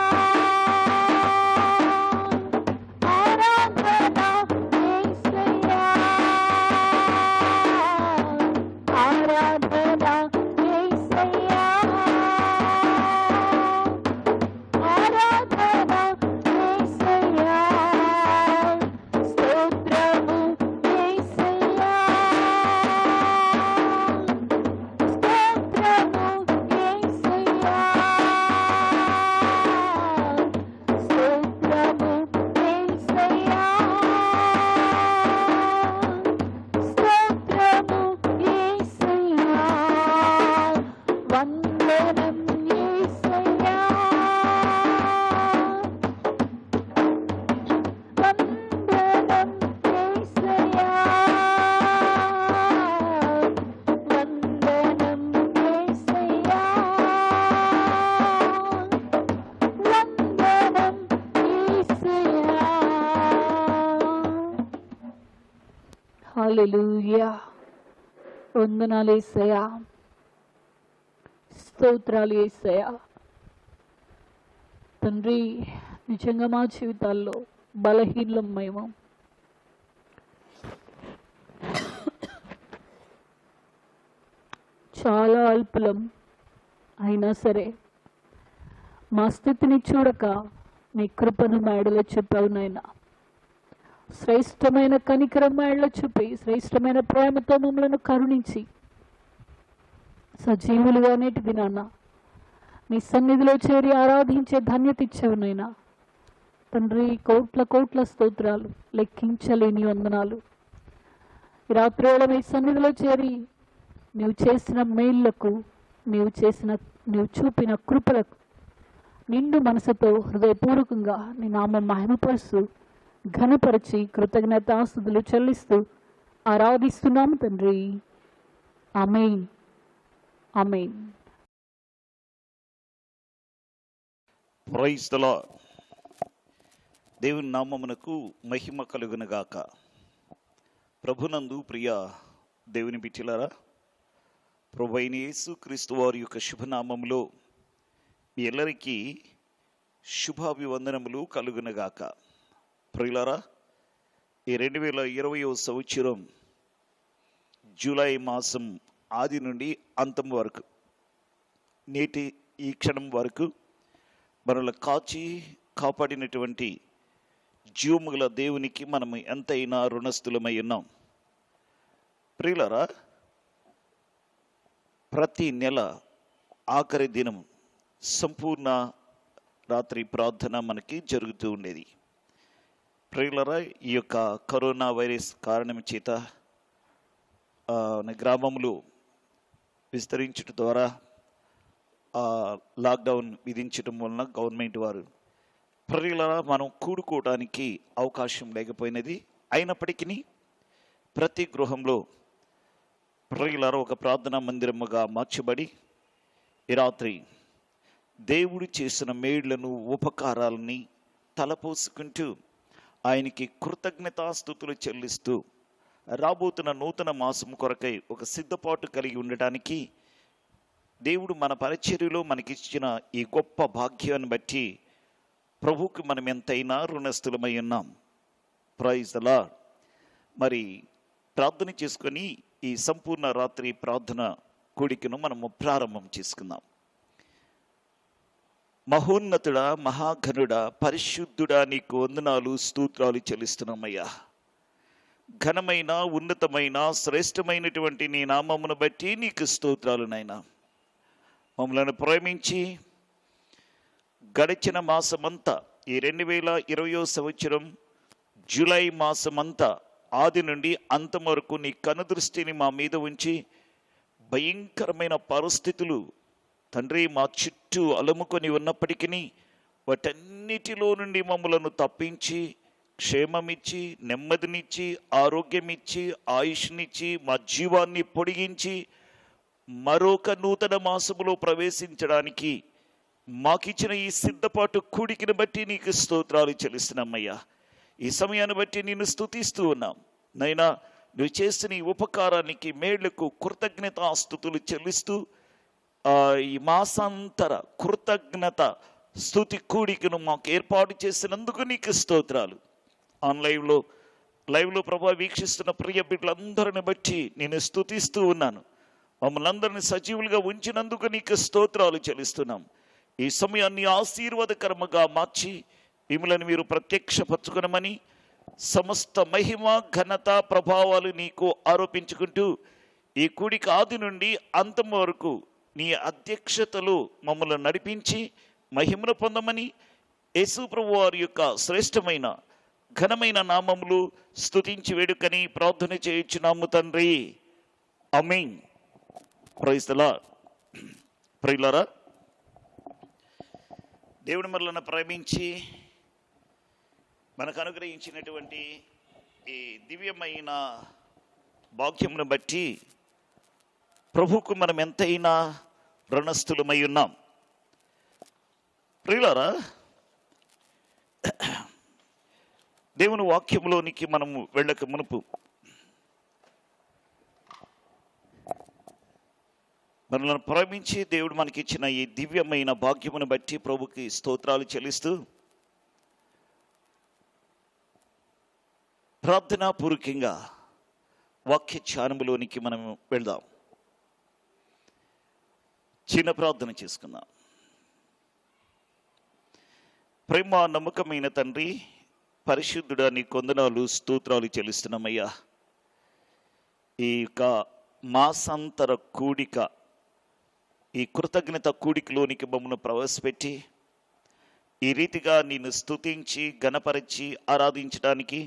ఆరాధన యేసయ్యా, హల్లెలూయా. వందనాలు యేసయ్యా, స్తోత్రాలు యేసయ్యా. తండ్రి, నిజంగా మా జీవితాల్లో బలహీనం మేము, చాలా అల్పులం. అయినా సరే మా స్థితిని చూడక నీ కృపను మేడలో చూపావు నాయనా. శ్రేష్టమైన కనికరం మేడలో చూపి శ్రేష్టమైన ప్రేమతో మమ్మలను కరుణించి సజీవులుగా నేటి దినాన్న నీ సన్నిధిలో చేరి ఆరాధించే ధన్యత ఇచ్చావు నాయనా. తండ్రి, కోట్ల కోట్ల స్తోత్రాలు, లెక్కించలేని వందనాలు. ఈ రాత్రివేళ మీ సన్నిధిలో చేరి నీవు చేసిన మేళ్లకు, నీవు చూపిన కృపలకు నిండు మనసుతో హృదయపూర్వకంగా నీ నామం మహిమపరుస్తూ ఘనపరిచి కృతజ్ఞతాస్తుతులు చెల్లిస్తూ ఆరాధిస్తున్నాము తండ్రి. Amen, amen. Praise the lord. దేవుని నామమునకు మహిమ కలుగునుగాక. ప్రభునందు ప్రియ దేవుని బిడ్డలారా, ప్రభువైన యేసు క్రీస్తు వారి యొక్క శుభనామములో మీ ಎಲ್ಲరికీ శుభాభివందనములు కలుగునుగాక. ప్రియులారా, ఈ 2020 సంవత్సరం జూలై మాసం ఆది నుండి అంతం వరకు, నేటి ఈ క్షణం వరకు మనల్ని కాపాడినటువంటి జీవముగల దేవునికి మనము ఎంతైనా రుణస్థులమై ఉన్నాం. ప్రియులారా, ప్రతి నెల ఆఖరి దినం సంపూర్ణ రాత్రి ప్రార్థన మనకి జరుగుతూ ఉండేది. ప్రియులారా, ఈ యొక్క కరోనా వైరస్ కారణం చేత గ్రామంలో విస్తరించడం ద్వారా లాక్డౌన్ విధించడం వలన గవర్నమెంట్ వారు ప్రియులారా మనం కూడుకోవడానికి అవకాశం లేకపోయినది. అయినప్పటికీ ప్రతి గృహంలో ప్రియులారా ఒక ప్రార్థనా మందిరముగా మార్చబడి ఈ రాత్రి దేవుడు చేసిన మేళ్లను, ఉపకారాలని తలపోసుకుంటూ ఆయనకి కృతజ్ఞతాస్తుతులు చెల్లిస్తూ రాబోతున్న నూతన మాసం కొరకై ఒక సిద్ధపాటు కలిగి ఉండటానికి దేవుడు మన పరిచర్యలో మనకిచ్చిన ఈ గొప్ప భాగ్యాన్ని బట్టి ప్రభువుకి మనం ఎంతైనా రుణస్థులమై ఉన్నాం. Praise the Lord. మరి ప్రార్థన చేసుకొని ఈ సంపూర్ణ రాత్రి ప్రార్థన కూడికను మనము ప్రారంభం చేసుకుందాం. మహోన్నతుడా, మహాఘనుడా, పరిశుద్ధుడా, నీకు వందనాలు, స్తోత్రాలు చెల్లిస్తున్నామయ్యా. ఘనమైన, ఉన్నతమైన, శ్రేష్టమైనటువంటి నీ నామమును బట్టి నీకు స్తోత్రాలు నాయనా. మమ్మలను ప్రేమించి గడిచిన మాసమంతా, ఈ 2020 సంవత్సరం జూలై మాసమంతా ఆది నుండి అంతం వరకు నీ కనుదృష్టిని మా మీద ఉంచి భయంకరమైన పరిస్థితులు తండ్రి మా చుట్టూ అలుముకొని ఉన్నప్పటికీ వాటన్నిటిలో నుండి మమ్మలను తప్పించి క్షేమమిచ్చి, నెమ్మదినిచ్చి, ఆరోగ్యమిచ్చి, ఆయుష్నిచ్చి, మా జీవాన్ని పొడిగించి మరొక నూతన మాసములో ప్రవేశించడానికి మాకిచ్చిన ఈ సిద్ధపాటు కూడికిని బట్టి నీకు స్తోత్రాలు చెల్లిస్తున్నామయ్యా. ఈ సమయాన్ని బట్టి నిన్ను స్తుతిస్తూ ఉన్నాం నైనా. నువ్వు చేసిన ఈ ఉపకారానికి, మేళ్లకు కృతజ్ఞతాస్తుతులు చెల్లిస్తూ ఈ మాసాంతర కృతజ్ఞత స్తుతి కూడికను మాకు ఏర్పాటు చేసినందుకు నీకు స్తోత్రాలు. లైవ్లో ప్రభా వీక్షిస్తున్న ప్రియ బిడ్డలందరిని బట్టి నేను స్తుతిస్తూ ఉన్నాను. మమ్మల్ని అందరినీ సజీవులుగా ఉంచినందుకు నీకు స్తోత్రాలు చెల్లిస్తున్నాం. ఈ సమయాన్ని ఆశీర్వాదకరముగా మార్చి మిమ్మల్ని మీరు ప్రత్యక్షపరచుకునమని, సమస్త మహిమ, ఘనత, ప్రభావాలు నీకు ఆరోపించుకుంటూ ఈ కూడిక ఆది నుండి అంతం వరకు నీ అధ్యక్షతలో మమ్మల్ని నడిపించి మహిమను పొందమని యేసు ప్రభువు వారి యొక్క శ్రేష్టమైన ఘనమైన నామములు స్తుతించి వేడుకని ప్రార్థన చేయుచున్నాము తండ్రి. ఆమేన్. Praise the lord. ప్రియులారా, దేవుని మనలను ప్రేమించి మనకు అనుగ్రహించినటువంటి ఈ దివ్యమైన భాగ్యమును బట్టి ప్రభువుకు మనం ఎంతైనా రుణస్థులమై ఉన్నాం. ప్రియులారా, దేవుని వాక్యంలోనికి మనము వెళ్ళక మునుపు మనల్ని ప్రేమించి దేవుడు మనకిచ్చిన ఈ దివ్యమైన భాగ్యమును బట్టి ప్రభుకి స్తోత్రాలు చెల్లిస్తూ ప్రార్థనాపూర్వకంగా వాక్య ధ్యానములోనికి మనం వెళ్దాం. చిన్న ప్రార్థన చేసుకుందాం. ప్రేమ నమ్మకమైన తండ్రి, పరిశుద్ధుడా, నీ కొందనాలు స్తోత్రాలు చెల్లిస్తున్నామయ్యా. ఈ యొక్క మాసాంతర కూడిక, ఈ కృతజ్ఞత కూడికలోనికి మమ్మల్ని ప్రవేశపెట్టి ఈ రీతిగా నిన్ను స్తుతించి గణపరిచి ఆరాధించడానికి,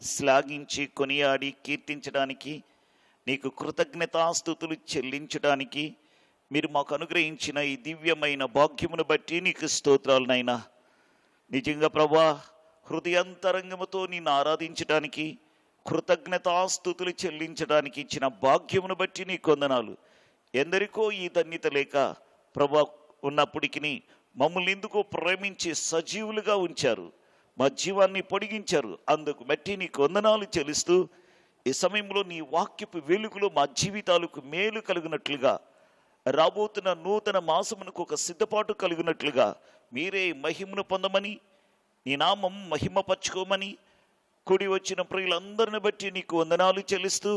శ్లాఘించి కొనియాడి కీర్తించడానికి, నీకు కృతజ్ఞతాస్తుతులు చెల్లించడానికి మీరు మాకు అనుగ్రహించిన ఈ దివ్యమైన భాగ్యమును బట్టి నీకు స్తోత్రాలనైనా. నిజంగా ప్రభా, హృదయాంతరంగముతో నిన్ను ఆరాధించడానికి, కృతజ్ఞతాస్తుతులు చెల్లించడానికి ఇచ్చిన భాగ్యమును బట్టి నీ కొందనాలు. ఎందరికో ఈ ధన్యత లేక ప్రభా ఉన్నప్పటికీ మమ్మల్ని ఎందుకో ప్రేమించి సజీవులుగా ఉంచారు, మా జీవాన్ని పొడిగించారు. అందుకు బట్టి నీ కొందనాలు చెల్లిస్తూ ఈ సమయంలో నీ వాక్యపు వెలుగులో మా జీవితాలకు మేలు కలిగినట్లుగా, రాబోతున్న నూతన మాసమునకు ఒక సిద్ధపాటు కలిగినట్లుగా మీరే మహిమను పొందమని, నీ నామం మహిమపరచుకోమని కూడి వచ్చిన ప్రియులందరిని బట్టి నీకు వందనాలు చెల్లిస్తూ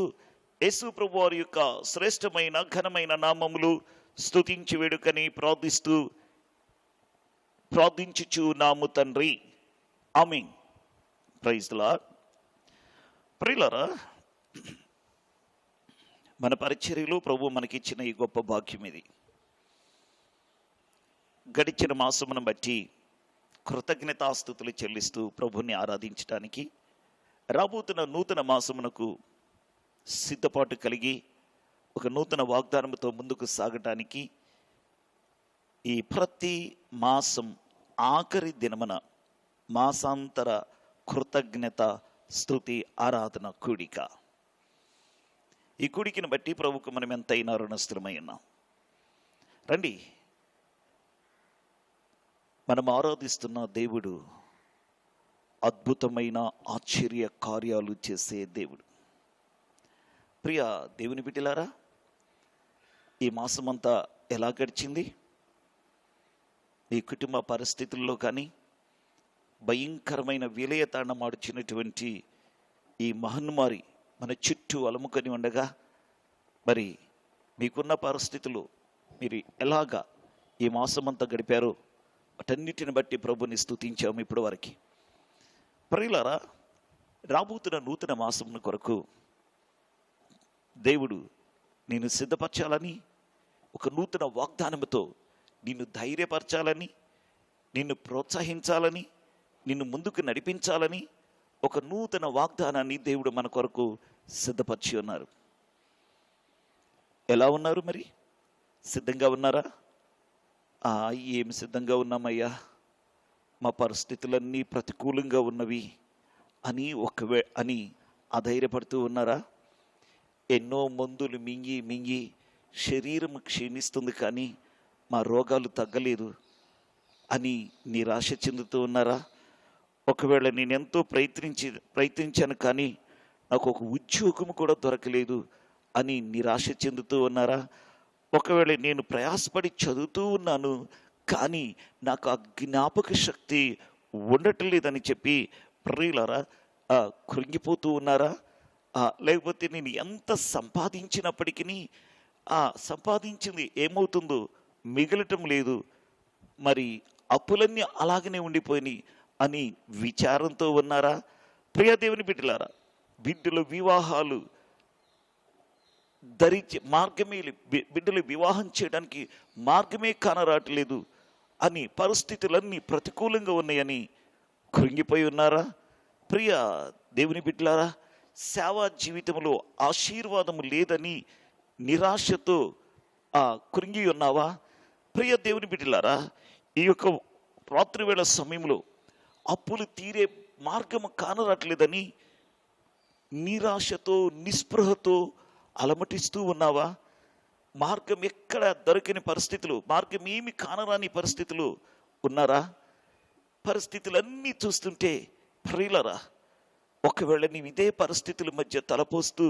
యేసు ప్రభు వారి యొక్క శ్రేష్టమైన ఘనమైన నామములు స్తుతించి వేడుకని ప్రార్థించుచు నాము తండ్రి, ఆమేన్. Praise the lord. ప్రియులారా, మన పరిచర్యలో ప్రభు మనకిచ్చిన ఈ గొప్ప భాగ్యం ఇది. గడిచిన మాసమును బట్టి కృతజ్ఞతాస్తుతులు చెల్లిస్తూ ప్రభుని ఆరాధించడానికి, రాబోతున్న నూతన మాసమునకు సిద్ధపాటు కలిగి ఒక నూతన వాగ్దానంతో ముందుకు సాగటానికి ఈ ప్రతి మాసం ఆఖరి దినమున మాసాంతర కృతజ్ఞత స్తుతి ఆరాధన కూడిక. ఈ కూడికను బట్టి ప్రభుకు మనం ఎంతైనా రుణస్థులమై ఉన్నాం. రండి, మనం ఆరాధిస్తున్న దేవుడు అద్భుతమైన ఆశ్చర్య కార్యాలు చేసే దేవుడు. ప్రియ దేవుని బిడ్డలారా, ఈ మాసమంతా ఎలా గడిచింది? మీ కుటుంబ పరిస్థితుల్లో కానీ, భయంకరమైన విలయతాండమాడుచినటువంటి ఈ మహమ్మారి మన చుట్టూ అలముకొని ఉండగా, మరి మీకున్న పరిస్థితులు మీరు ఎలాగా ఈ మాసమంతా గడిపారో వాటన్నిటిని బట్టి ప్రభుని స్తుతించాము ఇప్పటి వరకు. ప్రియులారా, రాబోతున్న నూతన మాసం కొరకు దేవుడు నిన్ను సిద్ధపరచాలని, ఒక నూతన వాగ్దానంతో నిన్ను ధైర్యపరచాలని, నిన్ను ప్రోత్సహించాలని, నిన్ను ముందుకు నడిపించాలని ఒక నూతన వాగ్దానాన్ని దేవుడు మన కొరకు సిద్ధపరిచి ఉన్నారు. ఎలా ఉన్నారు? మరి సిద్ధంగా ఉన్నారా? ఏమి సిద్ధంగా ఉన్నామయ్యా, మా పరిస్థితులన్నీ ప్రతికూలంగా ఉన్నవి అని అధైర్యపడుతూ ఉన్నారా? ఎన్నో మందులు మింగి శరీరం క్షీణిస్తుంది కానీ మా రోగాలు తగ్గలేదు అని నిరాశ చెందుతూ ఉన్నారా? ఒకవేళ నేను ఎంతో ప్రయత్నించాను కానీ నాకు ఒక ఉద్యోగం కూడా దొరకలేదు అని నిరాశ చెందుతూ ఉన్నారా? ఒకవేళ నేను ప్రయాసపడి చదువుతూ ఉన్నాను కానీ నాకు ఆ జ్ఞాపక శక్తి ఉండటం లేదని చెప్పి ప్రియులారా కృంగిపోతూ ఉన్నారా? లేకపోతే నేను ఎంత సంపాదించినప్పటికీ సంపాదించింది ఏమవుతుందో మిగలటం లేదు, మరి అప్పులన్నీ అలాగనే ఉండిపోయినాయి అని విచారంతో ఉన్నారా? ప్రియ దేవుని బిడ్డలారా, బిడ్డల వివాహాలు బిడ్డలు వివాహం చేయడానికి మార్గమే కానరావట్లేదు అని, పరిస్థితులన్నీ ప్రతికూలంగా ఉన్నాయని కృంగిపోయి ఉన్నారా? ప్రియ దేవుని బిడ్డలారా, సేవా జీవితంలో ఆశీర్వాదము లేదని నిరాశతో కృంగి ఉన్నావా? ప్రియ దేవుని బిడ్డలారా, ఈ యొక్క రాత్రివేళ సమయంలో అప్పులు తీరే మార్గము కానరాట్లేదని నిరాశతో నిస్పృహతో అలమటిస్తూ ఉన్నావా? మార్గం ఎక్కడ దొరకని పరిస్థితులు, మార్గం ఏమి కానరాని పరిస్థితులు ఉన్నారా? పరిస్థితులన్నీ చూస్తుంటే ప్రియులరా, ఒకవేళ నీవు ఇదే పరిస్థితుల మధ్య తలపోస్తూ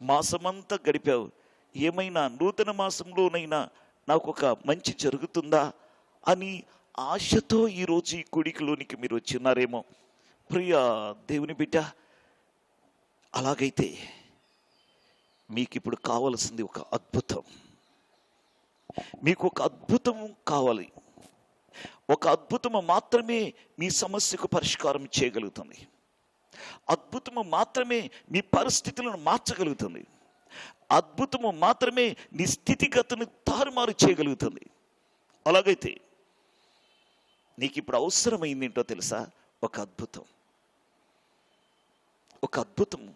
మాసమంతా గడిపావు, ఏమైనా నూతన మాసంలోనైనా నాకు ఒక మంచి జరుగుతుందా అని ఆశతో ఈరోజు ఈ కూడికలోనికి మీరు వచ్చినారేమో. ప్రియ దేవుని బిడ్డ, అలాగైతే మీకు ఇప్పుడు కావలసింది ఒక అద్భుతం. మీకు ఒక అద్భుతం కావాలి. ఒక అద్భుతము మాత్రమే మీ సమస్యకు పరిష్కారం చేయగలుగుతుంది. అద్భుతము మాత్రమే మీ పరిస్థితులను మార్చగలుగుతుంది. అద్భుతము మాత్రమే నీ స్థితిగతుని తారుమారు చేయగలుగుతుంది. అలాగైతే నీకు ఇప్పుడు అవసరమైంది ఏంటో తెలుసా? ఒక అద్భుతం. ఒక అద్భుతము.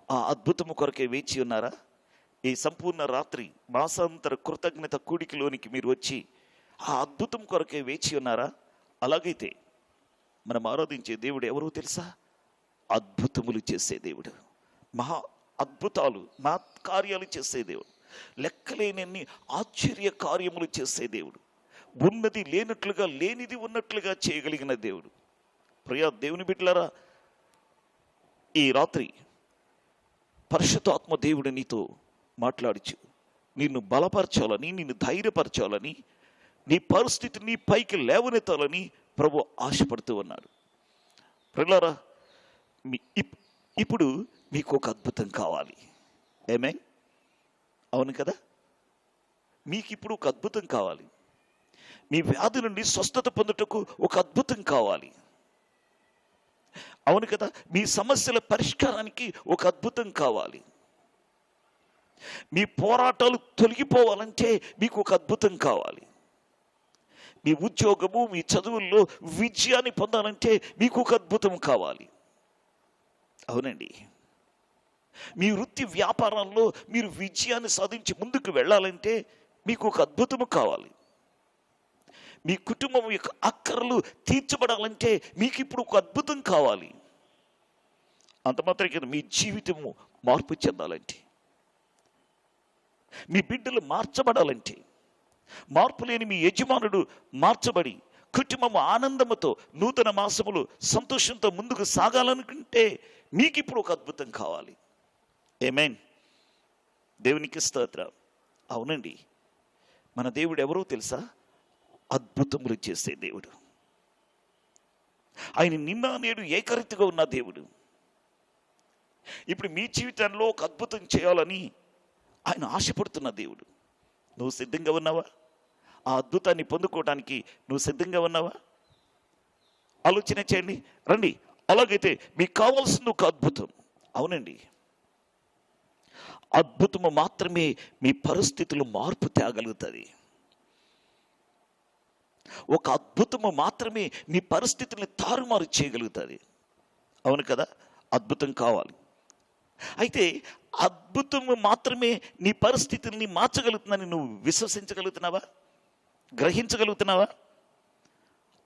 ఆ అద్భుతము కొరకే వేచి ఉన్నారా? ఈ సంపూర్ణ రాత్రి మాసాంతర కృతజ్ఞత కూడికలోనికి మీరు వచ్చి ఆ అద్భుతం కొరకే వేచి ఉన్నారా? అలాగైతే మనం ఆరాధించే దేవుడు ఎవరో తెలుసా? అద్భుతములు చేసే దేవుడు, మహా అద్భుతాలు, మహా కార్యాలు చేసే దేవుడు, లెక్కలేనన్ని ఆశ్చర్య కార్యములు చేసే దేవుడు, ఉన్నది లేనట్లుగా లేనిది ఉన్నట్లుగా చేయగలిగిన దేవుడు. ప్రియ దేవుని బిడ్డలారా, ఈ రాత్రి పరిశుద్ధాత్మ దేవుడు నీతో మాట్లాడుచు నిన్ను బలపరచాలని, నిన్ను ధైర్యపరచాలని, నీ పరిస్థితిని పైకి లేవనెత్తాలని ప్రభు ఆశపడుతూ ఉన్నాడు. ప్రియులారా, ఇప్పుడు మీకు ఒక అద్భుతం కావాలి. ఏమే? అవును కదా? మీకు ఇప్పుడు ఒక అద్భుతం కావాలి. మీ వ్యాధి నుండి స్వస్థత పొందుటకు ఒక అద్భుతం కావాలి. అవును కదా? మీ సమస్యల పరిష్కారానికి ఒక అద్భుతం కావాలి. మీ పోరాటాలు తొలగిపోవాలంటే మీకు ఒక అద్భుతం కావాలి. మీ ఉద్యోగము, మీ చదువుల్లో విజయాన్ని పొందాలంటే మీకు ఒక అద్భుతం కావాలి. అవునండి. మీ వృత్తి వ్యాపారాల్లో మీరు విజయాన్ని సాధించి ముందుకు వెళ్ళాలంటే మీకు ఒక అద్భుతము కావాలి. మీ కుటుంబం యొక్క అక్కర్లు తీర్చబడాలంటే మీకు ఇప్పుడు ఒక అద్భుతం కావాలి. అంత మాత్రమే మీ జీవితము మార్పు చెందాలంటే, మీ బిడ్డలు మార్చబడాలంటే, మార్పు లేని మీ యజమానుడు మార్చబడి కుటుంబము ఆనందముతో నూతన మాసములు సంతోషంతో ముందుకు సాగాలనుకుంటే మీకు ఇప్పుడు ఒక అద్భుతం కావాలి. ఆమేన్. దేవునికి స్తోత్రం. అవునండి, మన దేవుడు ఎవరో తెలుసా? అద్భుతములు చేసే దేవుడు. ఆయన నిన్న నేడు ఏకరీతిగా ఉన్న దేవుడు. ఇప్పుడు మీ జీవితంలో ఒక అద్భుతం చేయాలని ఆయన ఆశపడుతున్న దేవుడు. నువ్వు సిద్ధంగా ఉన్నావా? ఆ అద్భుతాన్ని పొందుకోవడానికి నువ్వు సిద్ధంగా ఉన్నావా? ఆలోచన చేయండి. రండి. అలాగైతే మీకు కావాల్సింది ఒక అద్భుతం. అవునండి, అద్భుతము మాత్రమే మీ పరిస్థితులు మార్పు తేగలుగుతుంది. ఒక అద్భుతము మాత్రమే మీ పరిస్థితుల్ని తారుమారు చేయగలుగుతుంది. అవును కదా? అద్భుతం కావాలి. అయితే అద్భుతము మాత్రమే నీ పరిస్థితుల్ని మార్చగలుగుతుందని నువ్వు విశ్వసించగలుగుతున్నావా? గ్రహించగలుగుతున్నావా?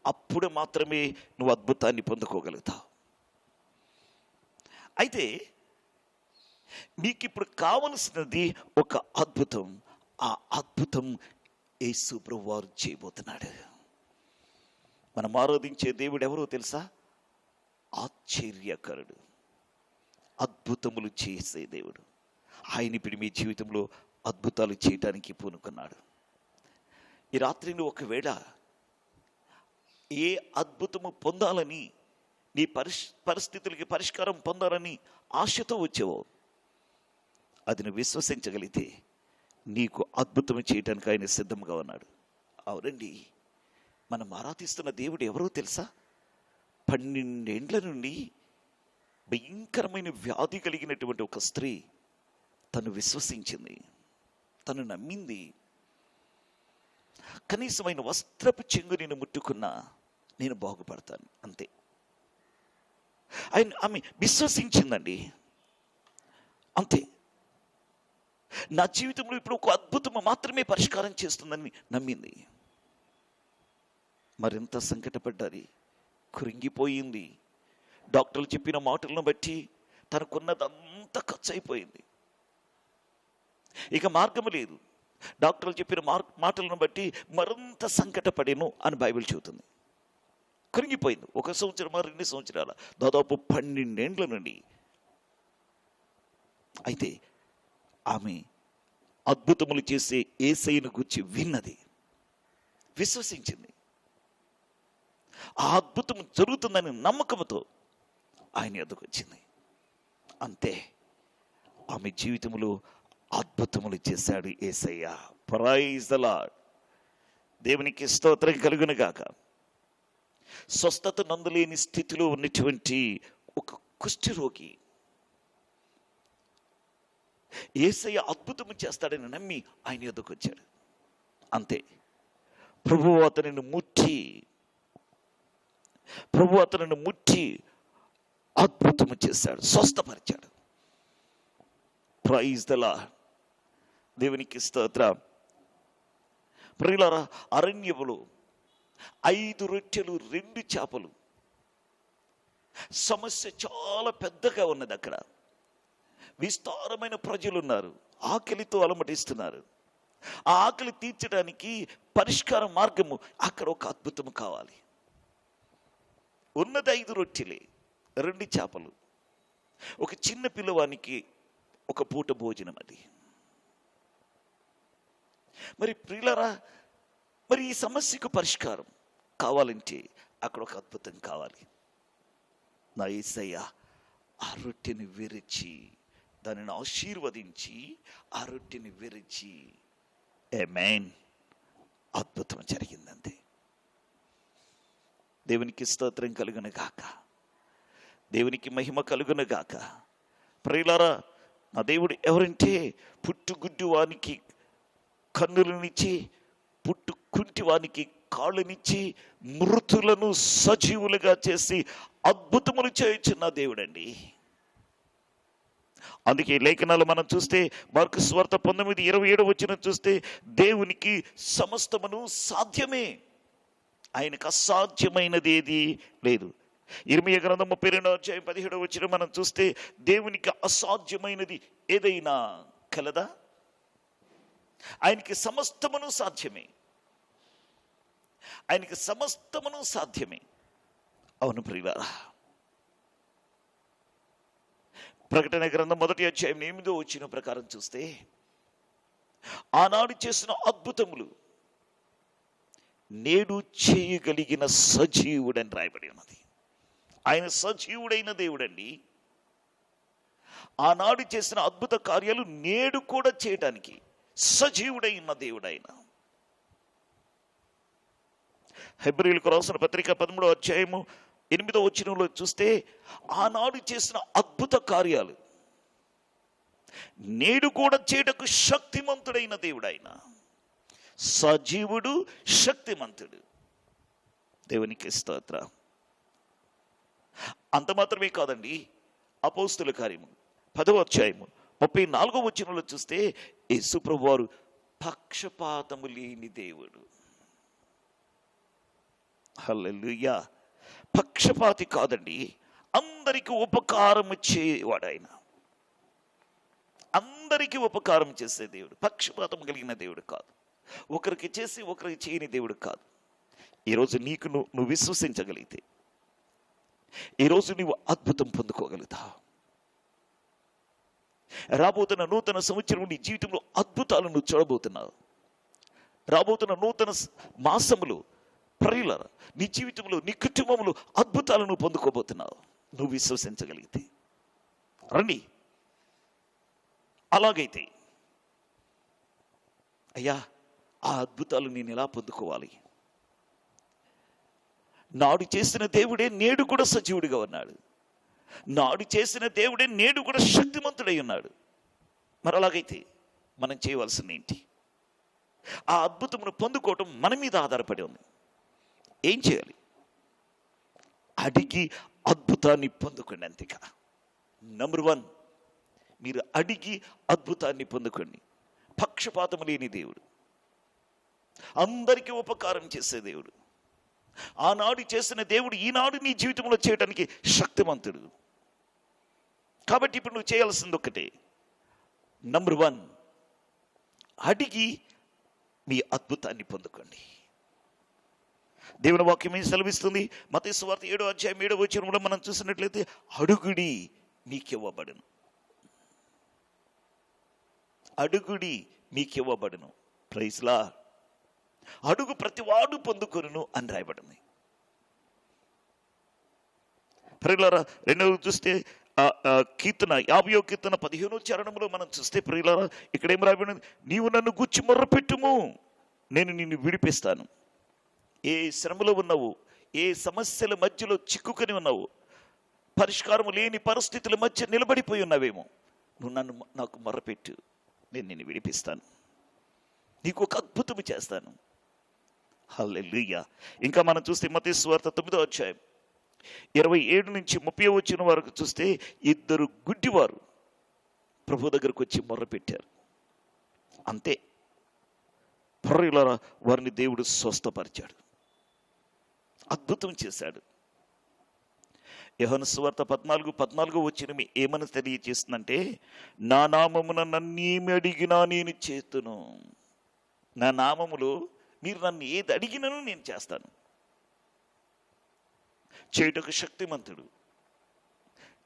అప్పుడు మాత్రమే నువ్వు అద్భుతాన్ని పొందుకోగలుగుతావు. అయితే మీకు ఇప్పుడు కావలసినది ఒక అద్భుతం. ఆ అద్భుతం యేసు ప్రభువు వారు చేయబోతున్నాడు. మనం ఆరాధించే దేవుడు ఎవరో తెలుసా? ఆశ్చర్యకరుడు, అద్భుతములు చేసే దేవుడు. ఆయన ఇప్పుడు మీ జీవితంలో అద్భుతాలు చేయడానికి పూనుకున్నాడు. ఈ రాత్రి నువ్వు ఒకవేళ ఏ అద్భుతము పొందాలని, నీ పరిస్థితులకి పరిష్కారం పొందాలని ఆశతో వచ్చావో, అది నువ్వు విశ్వసించగలిగితే నీకు అద్భుతం చేయడానికి ఆయన సిద్ధంగా ఉన్నాడు. అవునండి, మనం ఆరాధిస్తున్న దేవుడు ఎవరో తెలుసా? 12 ఏండ్ల నుండి భయంకరమైన వ్యాధి కలిగినటువంటి ఒక స్త్రీ తను విశ్వసించింది, తను నమ్మింది. కనీసమైన వస్త్రపు చెంగు నేను ముట్టుకున్నా నేను బాగుపడతాను, అంతే. ఆమె విశ్వసించిందండి, అంతే. నా జీవితంలో ఇప్పుడు ఒక అద్భుతం మాత్రమే పరిష్కారం చేస్తుందని నమ్మింది. మరింత సంకటపడ్డది, కృంగిపోయింది. డాక్టర్లు చెప్పిన మాటలను బట్టి తనకున్నదంతా ఖర్చు అయిపోయింది. ఇక మార్గము లేదు. డాక్టర్లు చెప్పిన మాటలను బట్టి మరింత సంకటపడేను అని బైబిల్ చెబుతుంది. కృంగిపోయింది. 1 సంవత్సరం 2 సంవత్సరాల, దాదాపు 12 ఏండ్ల నుండి. అయితే ఆమె అద్భుతములు చేసే యేసయ్యను గురించి విన్నది, విశ్వసించింది. ఆ అద్భుతం జరుగుతుందని నమ్మకంతో ఆయన ఎదుకు వచ్చింది. అంతే, ఆమె జీవితంలో అద్భుతములు చేశాడు యేసయ్య. Praise the Lord. దేవునికి స్తోత్రం కలుగును గాక. స్వస్థత నందులేని స్థితిలో ఉన్నటువంటి ఒక కుష్ఠరోగి యేసయ్య అద్భుతం చేస్తాడని నమ్మి ఆయన ఎదుకు వచ్చాడు. అంతే, ప్రభువు అతనిని ముట్టి అద్భుతము చేశాడు, స్వస్థపరిచాడు. Praise the Lord. దేవునికి స్తోత్రం. ప్రియులారా, అరణ్యములో 5 రొట్టెలు 2 చేపలు. సమస్య చాలా పెద్దగా ఉన్నది. అక్కడ విస్తారమైన ప్రజలు ఉన్నారు, ఆకలితో అలమటిస్తున్నారు. ఆ ఆకలి తీర్చడానికి పరిష్కార మార్గము, అక్కడ ఒక అద్భుతం కావాలి. ఉన్నది 5 రొట్టెలే 2 చేపలు, ఒక చిన్న పిల్లవానికి ఒక పూట భోజనం. అది మరి ప్రియులారా, మరి ఈ సమస్యకు పరిష్కారం కావాలంటే అక్కడ ఒక అద్భుతం కావాలి. నా యేసయ్య ఆ రొట్టెని విరిచి, దానిని ఆశీర్వదించి, ఆ రొట్టెని విరిచి, ఆమేన్, అద్భుతం జరిగిందంతే. దేవునికి స్తోత్రం కలుగును గాక, దేవునికి మహిమ కలుగును గాక. ప్రియులారా, నా దేవుడు ఎవరంటే పుట్టుగుడ్డు వానికి కన్నులనిచ్చి, పుట్టు కుంటి వానికి కాళ్ళనిచ్చి, మృతులను సజీవులుగా చేసి అద్భుతములు చేయుచున్న దేవుడండి. అందుకే లేఖనాలు మనం చూస్తే మార్కు సువార్త 19:27 చూస్తే దేవునికి సమస్తమును సాధ్యమే, ఆయనకు అసాధ్యమైనది ఏది లేదు. ఇర్మీయా గ్రంథం 32:17 మనం చూస్తే దేవునికి అసాధ్యమైనది ఏదైనా కలదా? ఆయనకి సమస్తమును సాధ్యమే, ఆయనకి సమస్తమును సాధ్యమే. అవును ప్రియులారా, ప్రకటన గ్రంథం 1:8 ప్రకారం చూస్తే ఆనాడు చేసిన అద్భుతములు నేడు చేయగలిగిన సజీవుడని రాయబడి ఉన్నది. ఆయన సజీవుడైన దేవుడండి. ఆనాడు చేసిన అద్భుత కార్యాలు నేడు కూడా చేయడానికి సజీవుడైన దేవుడైన. హెబ్రీయులకు రాసిన పత్రిక 13:8 చూస్తే ఆనాడు చేసిన అద్భుత కార్యాలు నేడు కూడా చేయటకు శక్తిమంతుడైన దేవుడైన, సజీవుడు, శక్తిమంతుడు. దేవునికి స్తోత్రం. అంత మాత్రమే కాదండి, అపోస్తుల కార్యము 10:34 చూస్తే యేసు ప్రభువారు పక్షపాతము లేని దేవుడు. హల్లెలూయా. పక్షపాతి కాదండి, అందరికీ ఉపకారం చేయవాడు ఆయన. అందరికీ ఉపకారం చేసే దేవుడు, పక్షపాతం కలిగిన దేవుడు కాదు. ఒకరికి చేసి ఒకరికి చేయని దేవుడు కాదు. ఈరోజు నీకు నువ్వు విశ్వసించగలిగితే ఈరోజు నువ్వు అద్భుతం పొందుకోగలుగుతావు. రాబోతున్న నూతన సంవత్సరం నీ జీవితంలో అద్భుతాలను నువ్వు చూడబోతున్నావు. రాబోతున్న నూతన మాసములు ప్రియులార, నీ జీవితంలో, నీ కుటుంబంలో అద్భుతాలను పొందుకోబోతున్నావు. నువ్వు విశ్వసించగలిగితే రండి. అలాగైతే అయ్యా, ఆ అద్భుతాలు నేను ఎలా పొందుకోవాలి? నాడు చేసిన దేవుడే నేడు కూడా సజీవుడిగా ఉన్నాడు. నాడు చేసిన దేవుడే నేడు కూడా శక్తిమంతుడై ఉన్నాడు. మరి అలాగైతే మనం చేయవలసింది ఏంటి? ఆ అద్భుతమును పొందుకోవటం మన మీద ఆధారపడి ఉంది. ఏం చేయాలి? అడిగి అద్భుతాన్ని పొందుకోండి. అంతేకా. నంబర్ 1, మీరు అడిగి అద్భుతాన్ని పొందుకోండి. పక్షపాతం లేని దేవుడు, అందరికీ ఉపకారం చేసే దేవుడు, ఆనాడు చేసిన దేవుడు ఈనాడు నీ జీవితంలో చేయడానికి శక్తిమంతుడు. కాబట్టి ఇప్పుడు నువ్వు చేయాల్సింది ఒకటే. నంబర్ 1, అడిగి మీ అద్భుతాన్ని పొందుకోండి. దేవుని వాక్యం ఏం సెలవిస్తుంది? మత్తయి సువార్త 7:7 మనం చూసినట్లయితే, అడుగుడి మీకివ్వబడును, అడుగుడి మీకు ఇవ్వబడును. ప్రైజ్లా. అడుగు ప్రతివాడు పొందుకొనును అని రాయబడింది. ప్రియులారా, రెండవది చూస్తే కీర్తన 50వ కీర్తన 15వ చరణంలో మనం చూస్తే ప్రియులారా, ఇక్కడ ఏం రాయబడింది? నీవు నన్ను గుచ్చి మొర్రపెట్టుము, నేను నిన్ను విడిపిస్తాను. ఏ శ్రమలో ఉన్నావు, ఏ సమస్యల మధ్యలో చిక్కుకొని ఉన్నావు, పరిష్కారం లేని పరిస్థితుల మధ్య నిలబడిపోయి ఉన్నావేమో, నువ్వు నాకు మొర్రపెట్టు, నేను నిన్ను విడిపిస్తాను, నీకు ఒక అద్భుతం చేస్తాను. హల్లెలూయా. ఇంకా మనం చూస్తే మత్తయి సువార్త 9వ అధ్యాయం 27 నుంచి 30 వచ్చిన వరకు చూస్తే 2 గుడ్డివారు ప్రభు దగ్గరకు వచ్చి మొర్రపెట్టారు. అంతే, ప్రియులారా, వారిని దేవుడు స్వస్థపరిచాడు, అద్భుతం చేశాడు. యోహాను సువార్త 14 వచ్చిన ఏమని తెలియజేస్తుందంటే, నా నామమున నన్నేమి అడిగినా నేను చేతును. నా నామములో మీరు నన్ను ఏది అడిగినను నేను చేస్తాను. చేయుటకు శక్తిమంతుడు,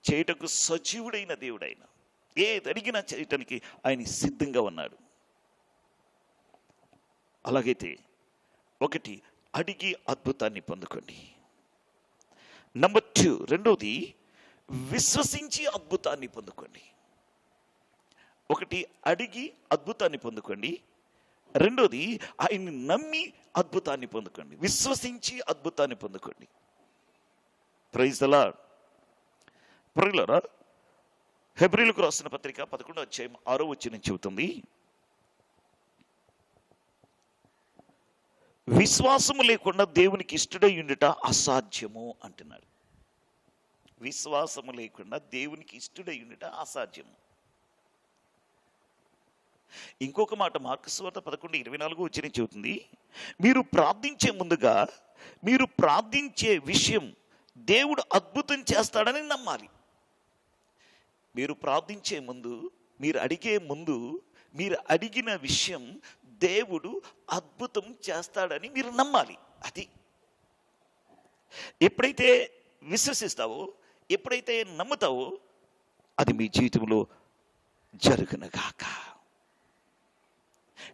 చేయుటకు సజీవుడైన దేవుడైన, ఏది అడిగినా చేయటానికి ఆయన సిద్ధంగా ఉన్నాడు. అలాగైతే ఒకటి, అడిగి అద్భుతాన్ని పొందుకోండి. నంబర్ 2, రెండోది, విశ్వసించి అద్భుతాన్ని పొందుకోండి. ఒకటి, అడిగి అద్భుతాన్ని పొందుకోండి. రెండోది, ఆయన్ని నమ్మి అద్భుతాన్ని పొందుకోండి, విశ్వసించి అద్భుతాన్ని పొందుకోండి. Praise the lord. ప్రియులారా, హెబ్రీయులకు రాసిన పత్రిక 11వ అధ్యాయం 6వ వచనం చెబుతుంది, విశ్వాసము లేకుండా దేవునికి ఇష్టడై ఉండుట అసాధ్యము అంటున్నాడు. విశ్వాసము లేకుండా దేవునికి ఇష్టడై ఉండుట అసాధ్యము. ఇంకొక మాట మార్కు సువార్త 11:24 వచనం చెబుతుంది, మీరు ప్రార్థించే ముందుగా మీరు ప్రార్థించే విషయం దేవుడు అద్భుతం చేస్తాడని నమ్మాలి. మీరు ప్రార్థించే ముందు, మీరు అడిగే ముందు, మీరు అడిగిన విషయం దేవుడు అద్భుతం చేస్తాడని మీరు నమ్మాలి. అది ఎప్పుడైతే విశ్వసిస్తావో, ఎప్పుడైతే నమ్ముతావో, అది మీ జీవితంలో జరుగునుగాక.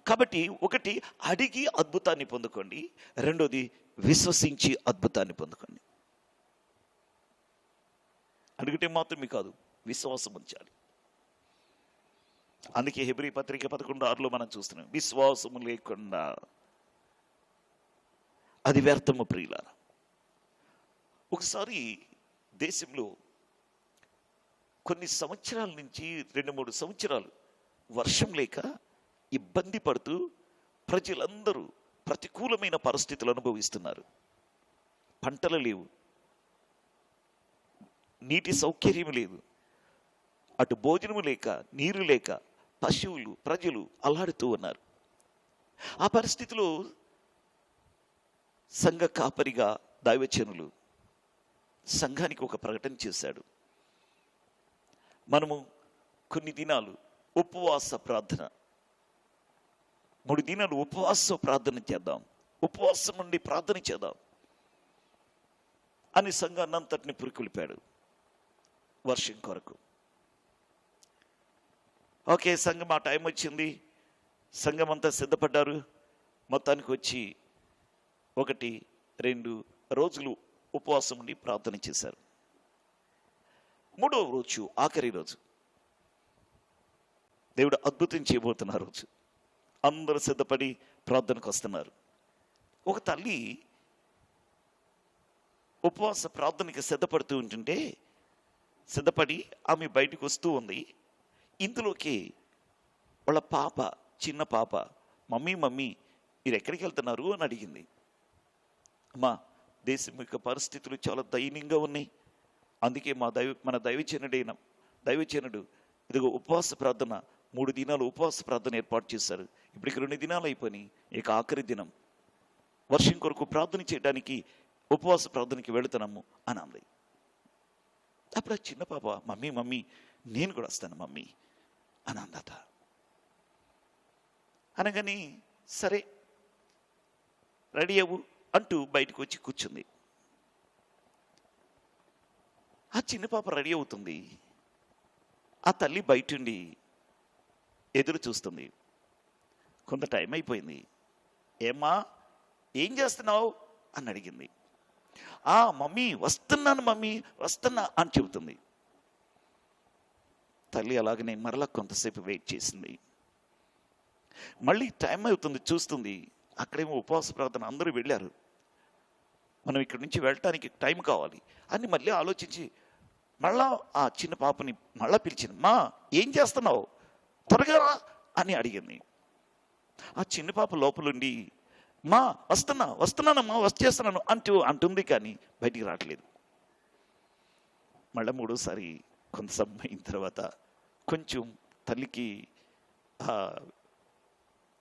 కాబట్టి ఒకటి, అడిగి అద్భుతాన్ని పొందుకోండి. రెండోది, విశ్వసించి అద్భుతాన్ని పొందుకోండి. అడిగితే మాత్రమే కాదు, విశ్వాసం ఉంచాలి. అందుకే హెబ్రీ పత్రిక 11:6 మనం చూస్తున్నాం, విశ్వాసము లేకుండా అది వ్యర్థము. ప్రియులారా, ఒకసారి దేశంలో కొన్ని సంవత్సరాల నుంచి 2-3 సంవత్సరాలు వర్షం లేక ఇబ్బంది పడుతూ ప్రజలందరూ ప్రతికూలమైన పరిస్థితులు అనుభవిస్తున్నారు. పంటలు లేవు, నీటి సౌకర్యం లేదు, అటు భోజనము లేక, నీరు లేక పశువులు, ప్రజలు అల్లాడుతూ ఉన్నారు. ఆ పరిస్థితిలో సంఘ కాపరిగా దైవజనులు సంఘానికి ఒక ప్రకటన చేశాడు. మనము కొన్ని దినాలు ఉపవాస ప్రార్థన, 3 దినాలు ఉపవాస ప్రార్థన చేద్దాం, ఉపవాసం నుండి ప్రార్థన చేద్దాం అని సంఘాన్ని అంతటిని పురికొల్పాడు వర్షం కొరకు. ఓకే, సంఘం ఆ టైం వచ్చింది, సంఘం అంతా సిద్ధపడ్డారు. మొత్తానికి వచ్చి 1-2 రోజులు ఉపవాసం ఉండి ప్రార్థన చేశారు. 3వ రోజు, ఆఖరి రోజు, దేవుడు అద్భుతం చేయబోతున్న రోజు, అందరూ సిద్ధపడి ప్రార్థనకు వస్తున్నారు. ఒక తల్లి ఉపవాస ప్రార్థనకి సిద్ధపడుతూ ఉంటుంటే, సిద్ధపడి ఆమె బయటకు వస్తూ ఉంది. ఇందులోకి వాళ్ళ పాప, చిన్న పాప, మమ్మీ మీరు ఎక్కడికి వెళ్తున్నారు అని అడిగింది. అమ్మా, దేశం యొక్క పరిస్థితులు చాలా దయనీయంగా ఉన్నాయి, అందుకే మన దైవజనుడు ఇదిగో ఉపవాస ప్రార్థన, 3 దినాలు ఉపవాస ప్రార్థన ఏర్పాటు చేశారు. ఇప్పటికి 2 దినాలు అయిపోయి, ఇక ఆఖరి దినం వర్షం కొరకు ప్రార్థన చేయడానికి ఉపవాస ప్రార్థనకి వెళుతున్నాము అని అంది. అప్పుడు ఆ చిన్న పాప, మమ్మీ నేను కూడా వస్తాను మమ్మీ అని అందట. అనగాని సరే రెడీ అవ్వు అంటూ బయటకు వచ్చి కూర్చుంది. ఆ చిన్న పాప రెడీ అవుతుంది, ఆ తల్లి బయటుండి ఎదురు చూస్తుంది. కొంత టైం అయిపోయింది. ఏమ్మా ఏం చేస్తున్నావు అని అడిగింది. మమ్మీ వస్తున్నాను మమ్మీ వస్తున్నా అని చెబుతుంది. తల్లి అలాగనే మరలా కొంతసేపు వెయిట్ చేసింది. మళ్ళీ టైం అవుతుంది, చూస్తుంది. అక్కడేమో ఉపవాస ప్రార్థన అందరూ వెళ్ళారు. మనం ఇక్కడి నుంచి వెళ్ళటానికి టైం కావాలి అని మళ్ళీ ఆలోచించి మళ్ళా ఆ చిన్న పాపని మళ్ళా పిలిచింది. మా ఏం చేస్తున్నావు, త్వరగా రా అని అడిగింది. ఆ చిన్న పాప లోపలుండి మా వస్తున్నానమ్మా వచ్చేస్తున్నాను అంటుంది, కానీ బయటికి రావట్లేదు. మళ్ళీ మూడోసారి కొంత సమయం అయిన తర్వాత కొంచెం తల్లికి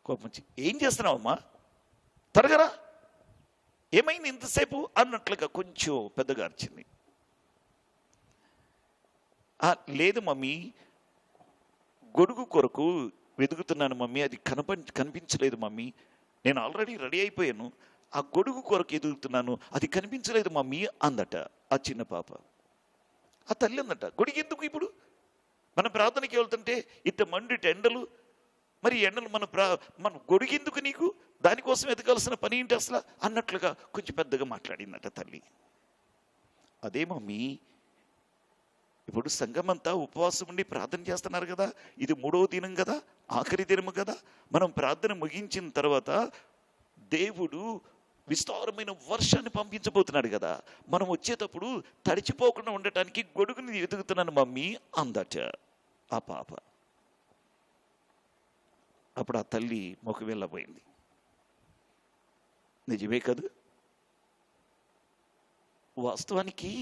కోపం వచ్చి, ఏం చేస్తున్నావమ్మా, త్వరగా రా, ఏమైంది ఇంతసేపు అన్నట్లుగా కొంచెం పెద్దగా అరిచింది. లేదు మమ్మీ, గొడుగు కొరకు వెతుకుతున్నాను మమ్మీ, అది కనిపించలేదు మమ్మీ, నేను ఆల్రెడీ రెడీ అయిపోయాను, ఆ గొడుగు కొరకు ఎదుగుతున్నాను, అది కనిపించలేదు మమ్మీ అందట ఆ చిన్న పాప. ఆ తల్లి అందట, గొడుగు ఎందుకు ఇప్పుడు, మన ప్రార్థనకి వెళ్తుంటే ఇంత మండిట ఎండలు, మరి ఎండలు మన గొడుగు ఎందుకు నీకు, దానికోసం ఎదగాల్సిన పని ఏంటి అసలు అన్నట్లుగా కొంచెం పెద్దగా మాట్లాడిందట తల్లి. అదే మమ్మీ, ఇప్పుడు సంఘమంతా ఉపవాసం ఉండి ప్రార్థన చేస్తున్నారు కదా, ఇది 3వ దినం కదా, ఆఖరి దినము కదా, మనం ప్రార్థన ముగించిన తర్వాత దేవుడు విస్తారమైన వర్షాన్ని పంపించబోతున్నాడు కదా, మనం వచ్చేటప్పుడు తడిచిపోకుండా ఉండటానికి గొడుగుని ఎదుగుతున్నాను మమ్మీ అందట ఆ పాప. అప్పుడు ఆ తల్లి మొక్కు వెళ్ళబోయింది. నిజమే కదా, వాస్తవానికి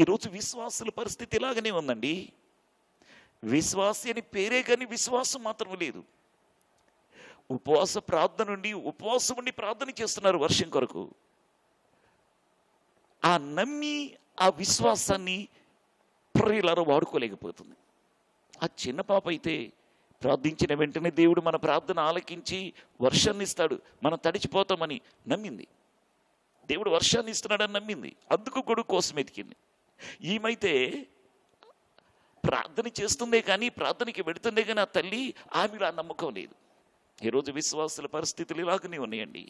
ఈరోజు విశ్వాసుల పరిస్థితి ఇలాగనే ఉందండి. విశ్వాసి అని పేరే కానీ విశ్వాసం మాత్రం లేదు. ఉపవాసం ఉండి ప్రార్థన చేస్తున్నారు వర్షం కొరకు. ఆ నమ్మి ఆ విశ్వాసాన్ని ప్రియులారా వాడుకోలేకపోతుంది. ఆ చిన్న పాప అయితే ప్రార్థించిన వెంటనే దేవుడు మన ప్రార్థన ఆలకించి వర్షాన్ని ఇస్తాడు, మనం తడిచిపోతామని నమ్మింది. దేవుడు వర్షాన్ని ఇస్తున్నాడని నమ్మింది, అందుకు గొడుగు కోసం ఎతికింది. ఈమైతే ప్రార్థన చేస్తుందే కానీ, ప్రార్థనకి వెడుతుందే కానీ ఆ తల్లి ఆమెలో ఆ నమ్మకం లేదు. ఈరోజు విశ్వాసుల పరిస్థితులు ఇలాగనే ఉన్నాయండి.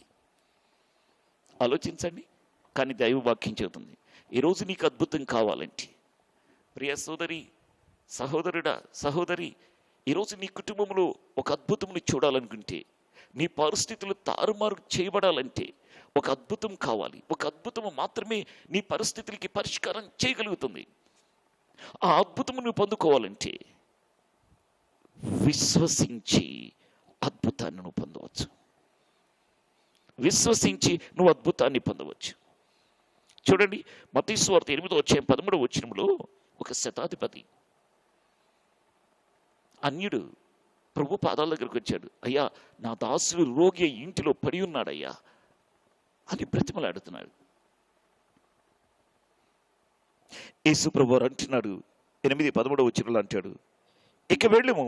ఆలోచించండి. కానీ దైవవాక్యం చెబుతుంది, ఈరోజు నీకు అద్భుతం కావాలంటే, ప్రియ సోదరి, సహోదరుడా, సహోదరి, ఈరోజు నీ కుటుంబంలో ఒక అద్భుతముని చూడాలనుకుంటే, నీ పరిస్థితులు తారుమారు చేయబడాలంటే ఒక అద్భుతం కావాలి. ఒక అద్భుతము మాత్రమే నీ పరిస్థితులకి పరిష్కారం చేయగలుగుతుంది. ఆ అద్భుతము నువ్వు పొందుకోవాలంటే విశ్వసించి అద్భుతాన్ని నువ్వు పొందవచ్చు. విశ్వసించి నువ్వు అద్భుతాన్ని పొందవచ్చు. చూడండి, మత్తయి సువార్త 8:13 ఒక శతాధిపతి అన్యుడు ప్రభు పాదాల దగ్గరికి వచ్చాడు. అయ్యా, నా దాసుడు రోగి ఇంటిలో పడి ఉన్నాడయ్యా అని బ్రతిమలాడుతున్నాడు. యేసు ప్రభు అంటున్నాడు, 8:13 అంటాడు, ఇక వెళ్ళము,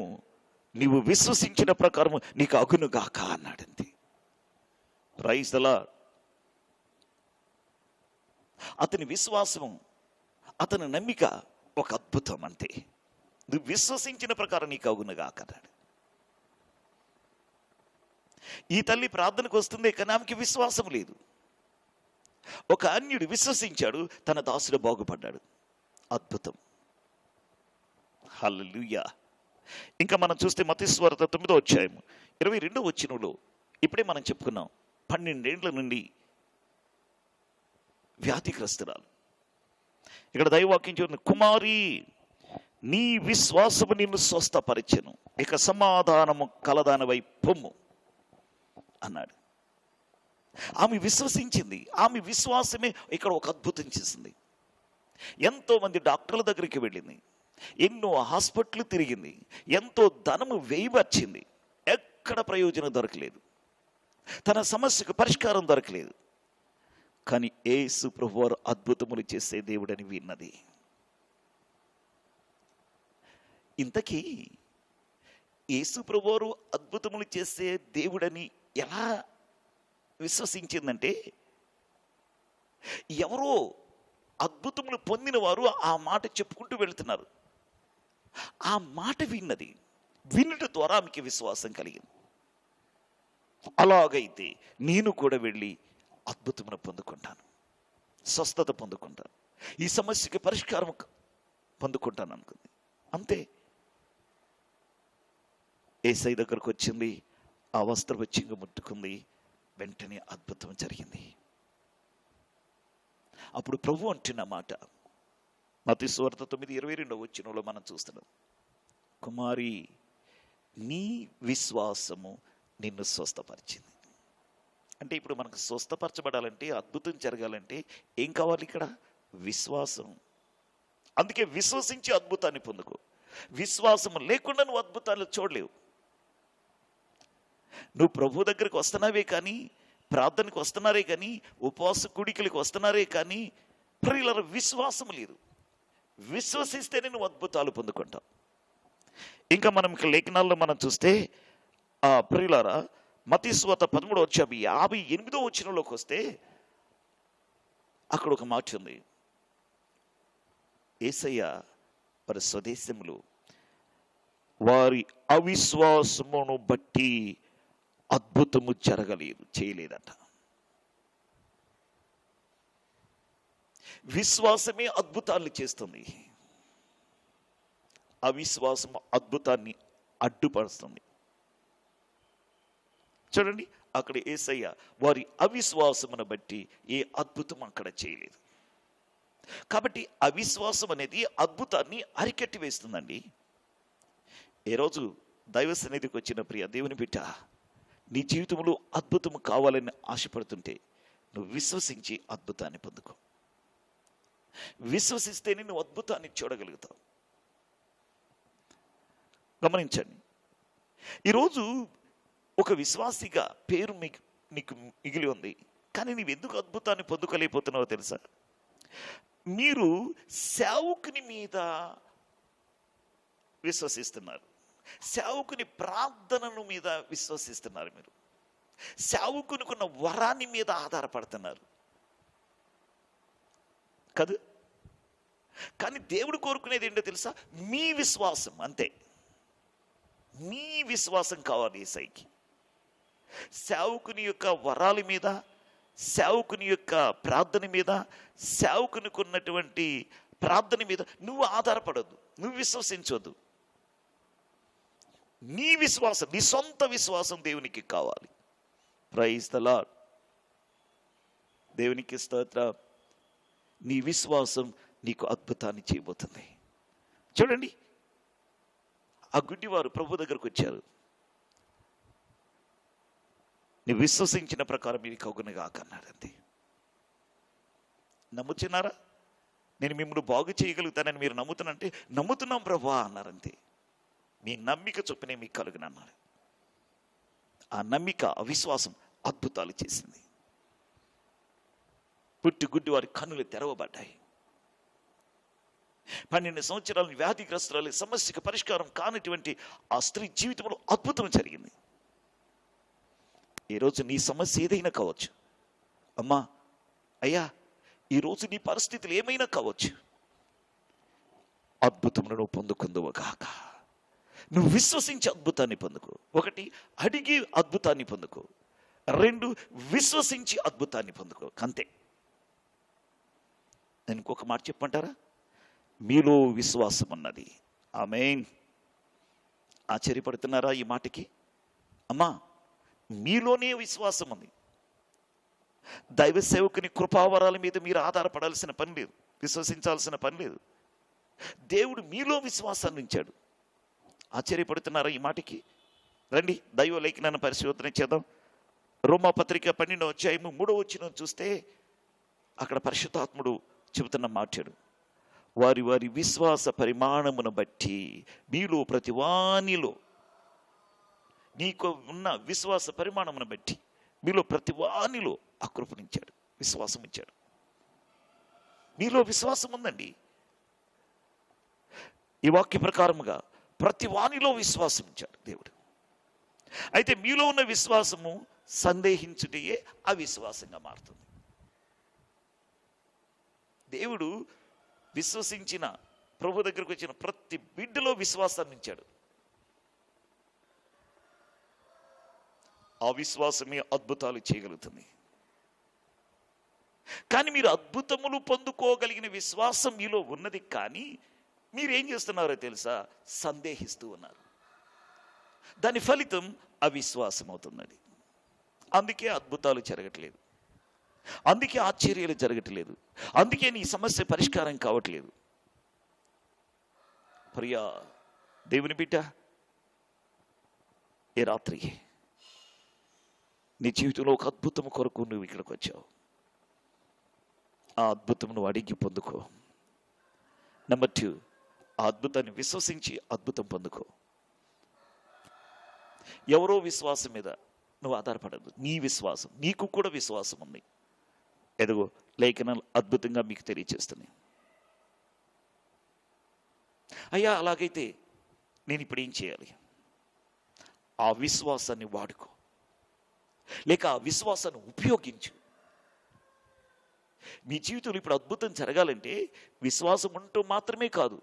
నీవు విశ్వసించిన ప్రకారం నీకు అగునుగాక అన్నాడంతే. Praise the lord. అతని విశ్వాసం, అతని నమ్మిక ఒక అద్భుతం అంతే. నువ్వు విశ్వసించిన ప్రకారం నీకు అగునుగాక అన్నాడు. ఈ తల్లి ప్రార్థనకు వస్తుంది కానీ ఆమెకి విశ్వాసం లేదు. ఒక అన్యుడు విశ్వసించాడు, తన దాసుడు బాగుపడ్డాడు. అద్భుతం. హల్లెలూయా. ఇంకా మనం చూస్తే మత్తయి సువార్త 9:22 ఇప్పుడే మనం చెప్పుకున్నాం, 12 ఏండ్ల నుండి వ్యాధిగ్రస్తురాలు. ఇక్కడ దైవవాక్యం చెబుతుంది, కుమారి, నీ విశ్వాసము నిన్ను స్వస్థపరిచెను, ఇక సమాధానము కలదానవై పొమ్ము అన్నాడు. ఆమె విశ్వసించింది. ఆమె విశ్వాసమే ఇక్కడ ఒక అద్భుతం చేసింది. ఎంతో మంది డాక్టర్ల దగ్గరికి వెళ్ళింది, ఎన్నో హాస్పిటల్ తిరిగింది, ఎంతో ధనము వేయవచ్చింది, ఎక్కడ ప్రయోజనం దొరకలేదు, తన సమస్యకు పరిష్కారం దొరకలేదు. కానీ యేసు ప్రభువారు అద్భుతములు చేసే దేవుడని విన్నది. ఇంతకీ యేసు ప్రభువారు అద్భుతములు చేసే దేవుడని ఎలా విశ్వసించిందంటే, ఎవరో అద్భుతములు పొందిన వారు ఆ మాట చెప్పుకుంటూ వెళుతున్నారు. ఆ మాట విన్నది. వినుట ద్వారా ఆమెకి విశ్వాసం కలిగింది. అలాగైతే నేను కూడా వెళ్ళి అద్భుతమును పొందుకుంటాను, స్వస్థత పొందుకుంటాను, ఈ సమస్యకి పరిష్కారం పొందుకుంటాను అనుకుంది. అంతే. యేసయ్య దగ్గరకు వచ్చింది, ఆ వస్త్రపు చెంగు ముట్టుకుంది, వెంటనే అద్భుతం జరిగింది. అప్పుడు ప్రభు అంటున్న మాట మత్తయి సువార్త 9:22 మనం చూస్తున్నాం, కుమారి నీ విశ్వాసము నిన్ను స్వస్థపరిచింది. అంటే ఇప్పుడు మనకు స్వస్థపరచబడాలంటే, అద్భుతం జరగాలంటే ఏం కావాలి? ఇక్కడ విశ్వాసం. అందుకే విశ్వసించి అద్భుతాన్ని పొందుకో. విశ్వాసం లేకుండా నువ్వు అద్భుతాలు చూడలేవు. నువ్వు ప్రభు దగ్గరికి వస్తున్నావే కానీ, ప్రార్థనకు వస్తున్నారే కానీ, ఉపవాస కూడికలకు వస్తున్నారే కానీ, ప్రియుల విశ్వాసం లేదు. విశ్వసిస్తేనే నువ్వు అద్భుతాలు పొందుకుంటావు. ఇంకా మనం లేఖనాల్లో మనం చూస్తే ప్రియులారా, మత్తయి సువార్త 13:58 వస్తే అక్కడ ఒక మాట ఉంది. యేసయ్య వారి స్వదేశములు వారి అవిశ్వాసమును బట్టి అద్భుతము చేయలేదట. విశ్వాసమే అద్భుతాన్ని చేస్తుంది, అవిశ్వాసం అద్భుతాన్ని అడ్డుపరుస్తుంది. చూడండి, అక్కడ యేసయ్య వారి అవిశ్వాసమును బట్టి ఏ అద్భుతం అక్కడ చేయలేదు. కాబట్టి అవిశ్వాసం అనేది అద్భుతాన్ని అరికట్టి వేస్తుందండి. ఏ రోజు దైవ సన్నిధికి వచ్చిన ప్రియ దేవుని బిడ్డ, నీ జీవితంలో అద్భుతం కావాలని ఆశపడుతుంటే నువ్వు విశ్వసించి అద్భుతాన్ని పొందుకో. విశ్వసిస్తేనే నువ్వు అద్భుతాన్ని చూడగలుగుతావు. గమనించండి, ఈరోజు ఒక విశ్వాసిగా పేరు నీకు మిగిలి ఉంది, కానీ నీవు ఎందుకు అద్భుతాన్ని పొందుకోలేకపోతున్నావో తెలుసా? మీరు సేవకుని మీద విశ్వసిస్తున్నారు, సేవకుని ప్రార్థనను మీద విశ్వసిస్తున్నారు, మీరు సేవకునికున్న వరాన్ని మీద ఆధారపడుతున్నారు కదా. కానీ దేవుడు కోరుకునేది ఏంటో తెలుసా? మీ విశ్వాసం. అంతే, మీ విశ్వాసం కావాలి యేసయ్యకి. సేవకుని యొక్క వరాల మీద, సేవకుని యొక్క ప్రార్థన మీద, సేవకునికి ఉన్నటువంటి ప్రార్థన మీద నువ్వు ఆధారపడద్దు, నువ్వు విశ్వసించవద్దు. నీ విశ్వాసం, నీ సొంత విశ్వాసం దేవునికి కావాలి. Praise the Lord. దేవునికి స్తోత్రం. నీ విశ్వాసం నీకు అద్భుతాన్ని చేయబోతుంది. చూడండి, ఆ గుడ్డివారు ప్రభు దగ్గరకు వచ్చారు. నీ విశ్వసించిన ప్రకారం ఇవి కగునుగా కన్నాడు. అంతే. నమ్ముతున్నారా? నేను మిమ్మల్ని బాగు చేయగలుగుతానని మీరు నమ్ముతానంటే నమ్ముతున్నాం ప్రభా అన్నారంతే. మీ నమ్మిక చొప్పునే మీకు కలుగునన్నారు. ఆ నమ్మిక, ఆ విశ్వాసం అద్భుతాలు చేసింది. పుట్టి గుడ్డి వారి కన్నులు తెరవబడ్డాయి. 12 సంవత్సరాల వ్యాధిగ్రస్తురాలి సమస్యకు పరిష్కారం కానటువంటి ఆ స్త్రీ జీవితంలో అద్భుతం జరిగింది. ఈరోజు నీ సమస్య ఏదైనా కావచ్చు, అమ్మా అయ్యా, ఈరోజు నీ పరిస్థితులు ఏమైనా కావచ్చు, అద్భుతమును నువ్వు పొందుకుందువు కాక. నువ్వు విశ్వసించి అద్భుతాన్ని పొందుకో. 1, అడిగి అద్భుతాన్ని పొందుకో. 2, విశ్వసించి అద్భుతాన్ని పొందుకో. అంతే. నేను ఇంకొక మాట చెప్పమంటారా? మీలో విశ్వాసం ఉన్నది. ఆమేన్. ఆశ్చర్యపడుతున్నారా ఈ మాటకి? అమ్మా, మీలోనే విశ్వాసం ఉంది. దైవ సేవకుని కృపావరాల మీద మీరు ఆధారపడాల్సిన పని లేదు, విశ్వసించాల్సిన పని లేదు. దేవుడు మీలో విశ్వాసాన్ని ఉంచాడు. ఆశ్చర్యపడుతున్నారా ఈ మాటకి? రండి, దైవ లేఖనాన్ని పరిశోధన చేద్దాం. రోమాపత్రిక 12:3 చూస్తే అక్కడ పరిశుద్ధాత్ముడు చెబుతున్న మాట్లాడు, వారి వారి విశ్వాస పరిమాణమును బట్టి మీలో ప్రతివానిలో, నీకు ఉన్న విశ్వాస పరిమాణమును బట్టి మీలో ప్రతివానిలో ఆ కృపనిచ్చాడు, విశ్వాసం ఇచ్చాడు. మీలో విశ్వాసం ఉందండి. ఈ వాక్య ప్రకారముగా ప్రతి వానిలో విశ్వాసం ఇచ్చాడు దేవుడు. అయితే మీలో ఉన్న విశ్వాసము సందేహించుటయే అవిశ్వాసంగా మారుతుంది. దేవుడు విశ్వసించిన, ప్రభు దగ్గరకు వచ్చిన ప్రతి బిడ్డలో విశ్వాసాన్ని ఇచ్చాడు. ఆ విశ్వాసమే అద్భుతాలు చేయగలుగుతుంది. కానీ మీరు అద్భుతములు పొందుకోగలిగిన విశ్వాసం మీలో ఉన్నది, కానీ మీరేం చేస్తున్నారో తెలుసా? సందేహిస్తూ ఉన్నారు. దాని ఫలితం అవిశ్వాసం అవుతుందండి. అందుకే అద్భుతాలు జరగట్లేదు, అందుకే ఆశ్చర్యాలు జరగట్లేదు, అందుకే నీ సమస్య పరిష్కారం కావట్లేదు. ప్రియా దేవుని బిడ్డ, ఏ రాత్రి నీ జీవితంలో ఒక అద్భుతం కొరకు నువ్వు ఇక్కడికి వచ్చావు. ఆ అద్భుతం నువ్వు అడిగి పొందుకో. నెంబర్ 2, ఆ అద్భుతాన్ని విశ్వసించి అద్భుతం పొందుకో. ఎవరో విశ్వాసం మీద నువ్వు ఆధారపడదు. నీ విశ్వాసం, నీకు కూడా విశ్వాసం ఉంది. ఎదుగో లేఖనాలు అద్భుతంగా మీకు తెలియచేస్తున్నాయి. అయ్యా అలాగైతే నేను ఇప్పుడు ఏం చేయాలి? ఆ విశ్వాసాన్ని వాడుకో, లేక ఆ విశ్వాసాన్ని ఉపయోగించు. మీ జీవితంలో ఇప్పుడు అద్భుతం జరగాలంటే విశ్వాసం ఉంటూ మాత్రమే కాదు,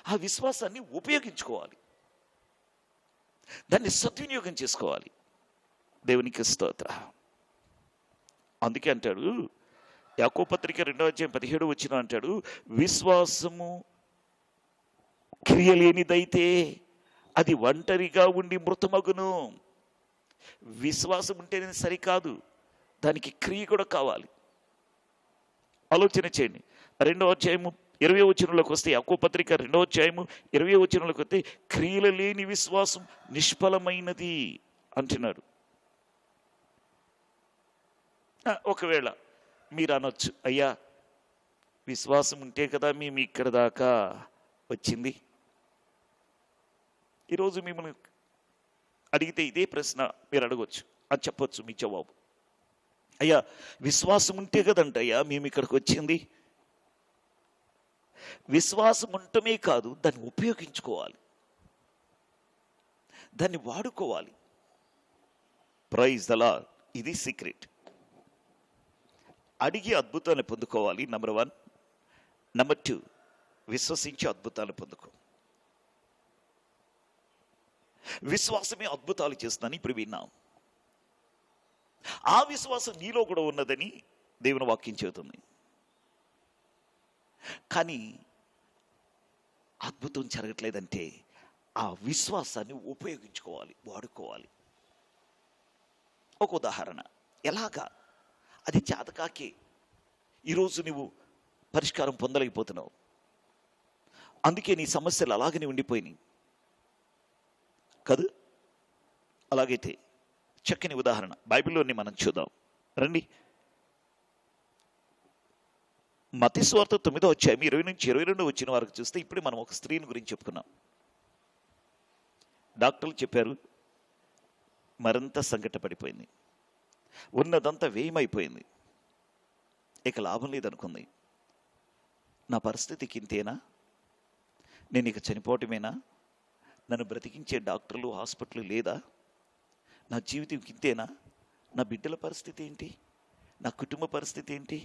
ఆ విశ్వాసాన్ని ఉపయోగించుకోవాలి, దాన్ని సద్వినియోగం చేసుకోవాలి. దేవునికి స్తోత్ర. అందుకే అంటాడు యాకోబు పత్రిక 2:17 అంటాడు, విశ్వాసము క్రియలేనిదైతే అది ఒంటరిగా ఉండి మృతమగును. విశ్వాసం ఉంటేనే సరికాదు, దానికి క్రియ కూడా కావాలి. ఆలోచన చేయండి. 2:20 వస్తే, యాకోబు పత్రిక 2:20 వస్తే క్రియలు లేని విశ్వాసం నిష్ఫలమైనది అంటున్నాడు. ఒకవేళ మీరు అనొచ్చు, అయ్యా విశ్వాసం ఉంటే కదా మేము ఇక్కడ దాకా వచ్చింది. ఈరోజు మిమ్మల్ని అడిగితే ఇదే ప్రశ్న మీరు అడగవచ్చు, అది చెప్పొచ్చు మీ జవాబు. అయ్యా విశ్వాసం ఉంటే కదంట అయ్యా మేము ఇక్కడికి వచ్చింది. విశ్వాసం ఉండటమే కాదు, దాన్ని ఉపయోగించుకోవాలి, దాన్ని వాడుకోవాలి. Praise the Lord. ఇది సీక్రెట్. అడిగి అద్భుతాన్ని పొందుకోవాలి, నెంబర్ 1. నెంబర్ 2, విశ్వసించి అద్భుతాలు పొందుకో. విశ్వాసమే అద్భుతాలు చేస్తుందని ఇప్పుడు విన్నాం. ఆ విశ్వాసం నీలో కూడా ఉన్నదని దేవుని వాక్యం చెబుతుంది. కానీ అద్భుతం జరగట్లేదంటే ఆ విశ్వాసాన్ని ఉపయోగించుకోవాలి, వాడుకోవాలి. ఒక ఉదాహరణ, ఎలాగా? అది చేతకాకే ఈరోజు నువ్వు పరిష్కారం పొందలేకపోతున్నావు, అందుకే నీ సమస్యలు అలాగనే ఉండిపోయినాయి కాదు. అలాగైతే చక్కని ఉదాహరణ బైబిల్లోని మనం చూద్దాం రండి. మత్తయి సువార్త 9:20-22 వరకు చూస్తే, ఇప్పుడు మనం ఒక స్త్రీని గురించి చెప్పుకున్నాం. డాక్టర్లు చెప్పారు మరింత సంకటపడిపోయింది, ఉన్నదంతా వ్యయమైపోయింది, ఇక లాభం లేదనుకుంది. నా పరిస్థితికి ఇంతేనా? నేను ఇక చనిపోవటమేనా? నన్ను బ్రతికించే డాక్టర్లు హాస్పిటల్ లేదా? నా జీవితం ఇంతేనా? నా బిడ్డల పరిస్థితి ఏంటి? నా కుటుంబ పరిస్థితి ఏంటి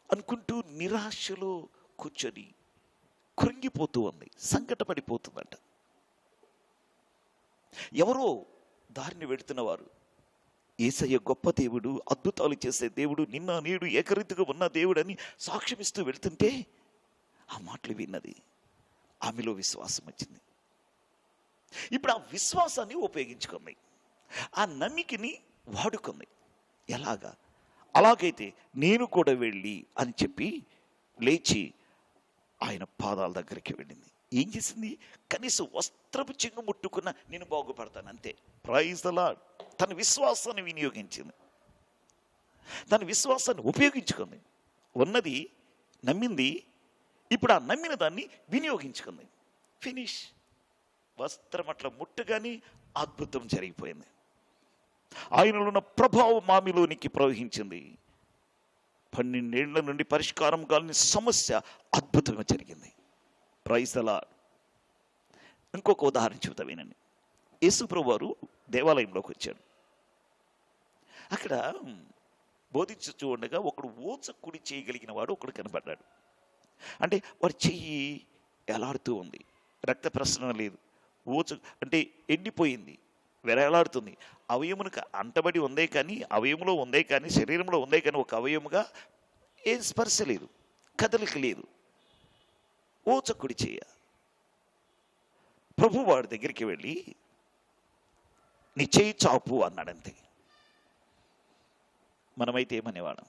అనుకుంటూ నిరాశలో కూర్చొని కృంగిపోతూ ఉంది, సంకటపడిపోతుందంట. ఎవరో దారిని వెళుతున్నవారు, యేసయ్య గొప్ప దేవుడు, అద్భుతాలు చేసే దేవుడు, నిన్న నేడు ఏకరీతిగా ఉన్న దేవుడు అని సాక్ష్యమిస్తూ వెళుతుంటే ఆ మాటలు విన్నది. ఆమెలో విశ్వాసం వచ్చింది. ఇప్పుడు ఆ విశ్వాసాన్ని ఉపయోగించుకుంది, ఆ నమ్మికని వాడుకుంది. ఎలాగా? అలాగైతే నేను కూడా వెళ్ళి అని చెప్పి లేచి ఆయన పాదాల దగ్గరికి వెళ్ళింది. ఏం చేసింది? కనీసం వస్త్రపు చెంగు ముట్టుకున్న నేను బాగుపడతాను అంతే. Praise the Lord. తన విశ్వాసాన్ని వినియోగించింది, తన విశ్వాసాన్ని ఉపయోగించుకుంది. ఉన్నది నమ్మింది, ఇప్పుడు ఆ నమ్మిన దాన్ని వినియోగించుకుంది. ఫినిష్. వస్త్రం అట్లా ముట్టగానే అద్భుతం జరిగిపోయింది. ఆయనలో ఉన్న ప్రభావం మామిలోనికి ప్రవహించింది. 12 ఏళ్ల నుండి పరిష్కారం కాలని సమస్య అద్భుతంగా జరిగింది. Praise the Lord. ఇంకొక ఉదాహరణ చెబుతా వినండి. యేసు ప్రభు వారు దేవాలయంలోకి వచ్చాడు. అక్కడ బోధించుతూ ఉండగా ఒకడు ఊచ కుడి చేయగలిగిన వాడు ఒకడు కనపడ్డాడు. అంటే వాడి చెయ్యి ఎలాడుతూ ఉంది, రక్త ప్రసరణ లేదు, ఊచ అంటే ఎండిపోయింది, వేలాడుతుంది. అవయమునికి అంటబడి ఉందే కానీ, అవయములో ఉందే కానీ, శరీరంలో ఉందే కానీ ఒక అవయముగా ఏ స్పర్శ లేదు, కదలిక లేదు. ఓచకుడి చేయ ప్రభు వాడి దగ్గరికి వెళ్ళి నీ చేయి చాపు అన్నాడంతే. మనమైతే ఏమనేవాళ్ళం?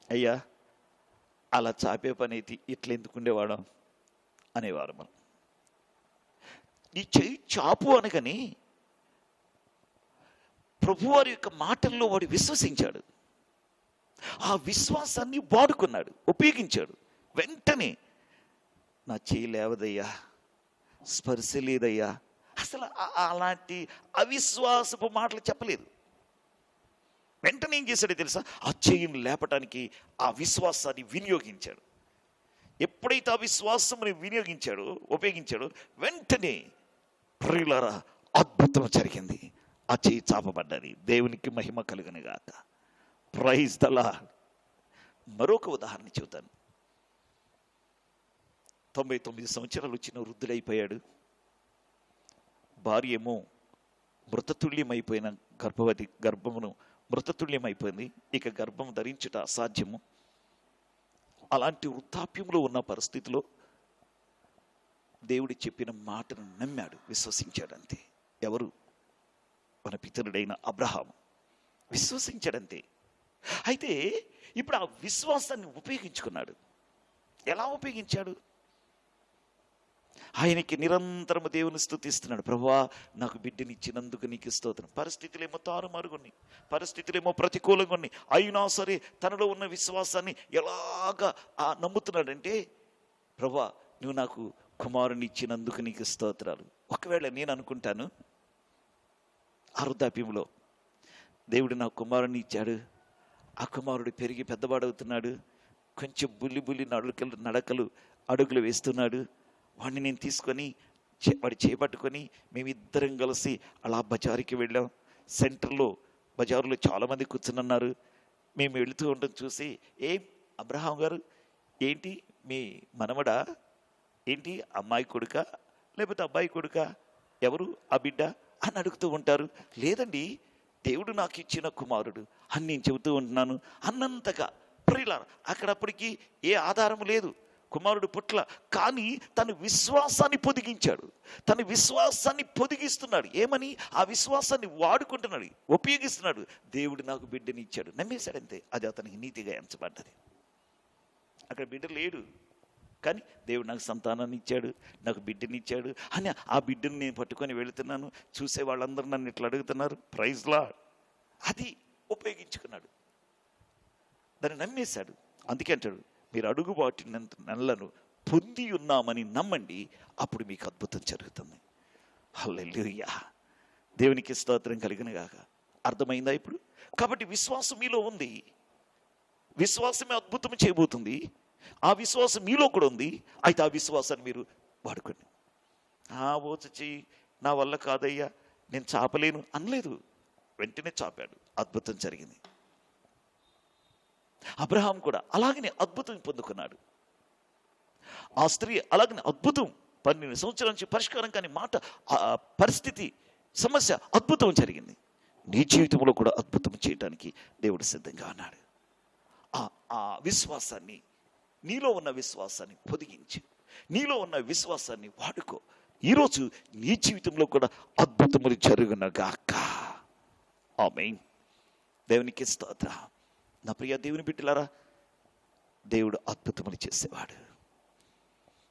అయ్యా అలా చాపే పని అయితే ఇట్లా ఎందుకు ఉండేవాళ్ళం అనేవారు. మనం నీ చేయి చాపు అనగాని ప్రభువారి యొక్క మాటల్లో వాడు విశ్వసించాడు. ఆ విశ్వాసాన్ని వాడుకున్నాడు, ఉపయోగించాడు. వెంటనే నా చేయి లేవదయ్యా, స్పర్శ లేదయ్యా, అసలు అలాంటి అవిశ్వాసపు మాటలు చెప్పలేదు. వెంటనే ఏం చేశాడో తెలుసా? ఆ చేయిని లేపటానికి ఆ విశ్వాసాన్ని వినియోగించాడు. ఎప్పుడైతే ఆ విశ్వాసముని వినియోగించాడో, ఉపయోగించాడో, వెంటనే ప్రియులారా అద్భుతం జరిగింది. ఆ చేయి చాపబడ్డది. దేవునికి మహిమ కలుగును గాక. Praise the Lord. మరొక ఉదాహరణ చెబుతాను. 99 సంవత్సరాలు వచ్చిన వృద్ధుడైపోయాడు. భార్య ఏమో మృతతుల్యమైపోయిన గర్భమును మృతతుల్యమైపోయింది. ఇక గర్భం ధరించుట అసాధ్యము. అలాంటి వృద్ధాప్యంలో ఉన్న పరిస్థితిలో దేవుడు చెప్పిన మాటను నమ్మాడు, విశ్వసించాడంతే. ఎవరు? మన పితరుడైన అబ్రహాము విశ్వసించాడంతే. అయితే ఇప్పుడు ఆ విశ్వాసాన్ని ఉపయోగించుకున్నాడు. ఎలా ఉపయోగించాడు? ఆయనకి నిరంతరము దేవుని స్తుతిస్తున్నాడు. ప్రభువా నాకు బిడ్డనిచ్చినందుకు నీకు స్తోత్రం. పరిస్థితులేమో తారుమారుగున్నాయి, పరిస్థితులేమో ప్రతికూలంగా ఉన్నాయి. అయినా సరే తనలో ఉన్న విశ్వాసాన్ని ఎలాగా నమ్ముతున్నాడంటే, ప్రభువా నువ్వు నాకు కుమారుని ఇచ్చినందుకు నీకు స్తోత్రాలు. ఒకవేళ నేను అనుకుంటాను, ఆ వృద్ధాప్యంలో దేవుడు నాకు కుమారుని ఇచ్చాడు, ఆ కుమారుడు పెరిగి పెద్దవాడవుతున్నాడు, కొంచెం బుల్లి నడకలు అడుగులు వేస్తున్నాడు, వాడిని నేను తీసుకొని వాడి చేపట్టుకొని మేమిద్దరం కలిసి అలా బజారుకి వెళ్ళాం. సెంటర్లో బజారులో చాలామంది కూర్చున్నారు. మేము వెళుతూ ఉండడం చూసి, ఏం అబ్రహాం గారు ఏంటి మీ మనవడా, ఏంటి అమ్మాయి కొడుక లేకపోతే అబ్బాయి కొడుక, ఎవరు ఆ బిడ్డ అని అడుగుతూ ఉంటారు. లేదండి దేవుడు నాకు ఇచ్చిన కుమారుడు అని నేను చెబుతూ ఉంటున్నాను అన్నంతగా. ప్రియులారా అక్కడప్పటికి ఏ ఆధారము లేదు, కుమారుడు పుట్ల. కానీ తన విశ్వాసాన్ని పొదిగించాడు, తన విశ్వాసాన్ని పొదిగిస్తున్నాడు. ఏమని? ఆ విశ్వాసాన్ని వాడుకుంటున్నాడు, ఉపయోగిస్తున్నాడు. దేవుడు నాకు బిడ్డని ఇచ్చాడు, నమ్మేశాడంతే. అది అతనికి నీతిగా ఎంచబడ్డది. అక్కడ బిడ్డ లేడు, కానీ దేవుడు నాకు సంతానాన్ని ఇచ్చాడు, నాకు బిడ్డని ఇచ్చాడు అని ఆ బిడ్డని నేను పట్టుకొని వెళుతున్నాను. చూసే వాళ్ళందరూ నన్ను ఇట్లా అడుగుతున్నారు. Praise Lord. అది ఉపయోగించుకున్నాడు, దాన్ని నమ్మేశాడు. అందుకే అంటాడు, మీరు అడుగుబాటినంత నెలను పొంది ఉన్నామని నమ్మండి, అప్పుడు మీకు అద్భుతం జరుగుతుంది. హల్లెలూయా. దేవునికి స్తోత్రం కలిగిన గాక. అర్థమైందా ఇప్పుడు? కాబట్టి విశ్వాసం మీలో ఉంది, విశ్వాసమే అద్భుతం చేయబోతుంది. ఆ విశ్వాసం మీలో కూడా ఉంది. అయితే ఆ విశ్వాసాన్ని మీరు వాడుకోండి. ఓచచి నా వల్ల కాదయ్యా, నేను చాపలేను అనలేదు, వెంటనే చాపాడు, అద్భుతం జరిగింది. అబ్రహాం కూడా అలాగనే అద్భుతం పొందుకున్నాడు. ఆ స్త్రీ అలాగనే అద్భుతం, 12 సంవత్సరాల నుంచి పరిష్కారం కాని మాట, పరిస్థితి, సమస్య, అద్భుతం జరిగింది. నీ జీవితంలో కూడా అద్భుతం చేయడానికి దేవుడు సిద్ధంగా అన్నాడు. ఆ విశ్వాసాన్ని, నీలో ఉన్న విశ్వాసాన్ని పొదిగించి, నీలో ఉన్న విశ్వాసాన్ని వాడుకో. ఈరోజు నీ జీవితంలో కూడా అద్భుతములు జరుగునగాక. ఆమేన్. దేవునికి స్తోత్రం. నా ప్రియ దేవుని బిడ్డలారా, దేవుడు అద్భుతములు చేసేవాడు.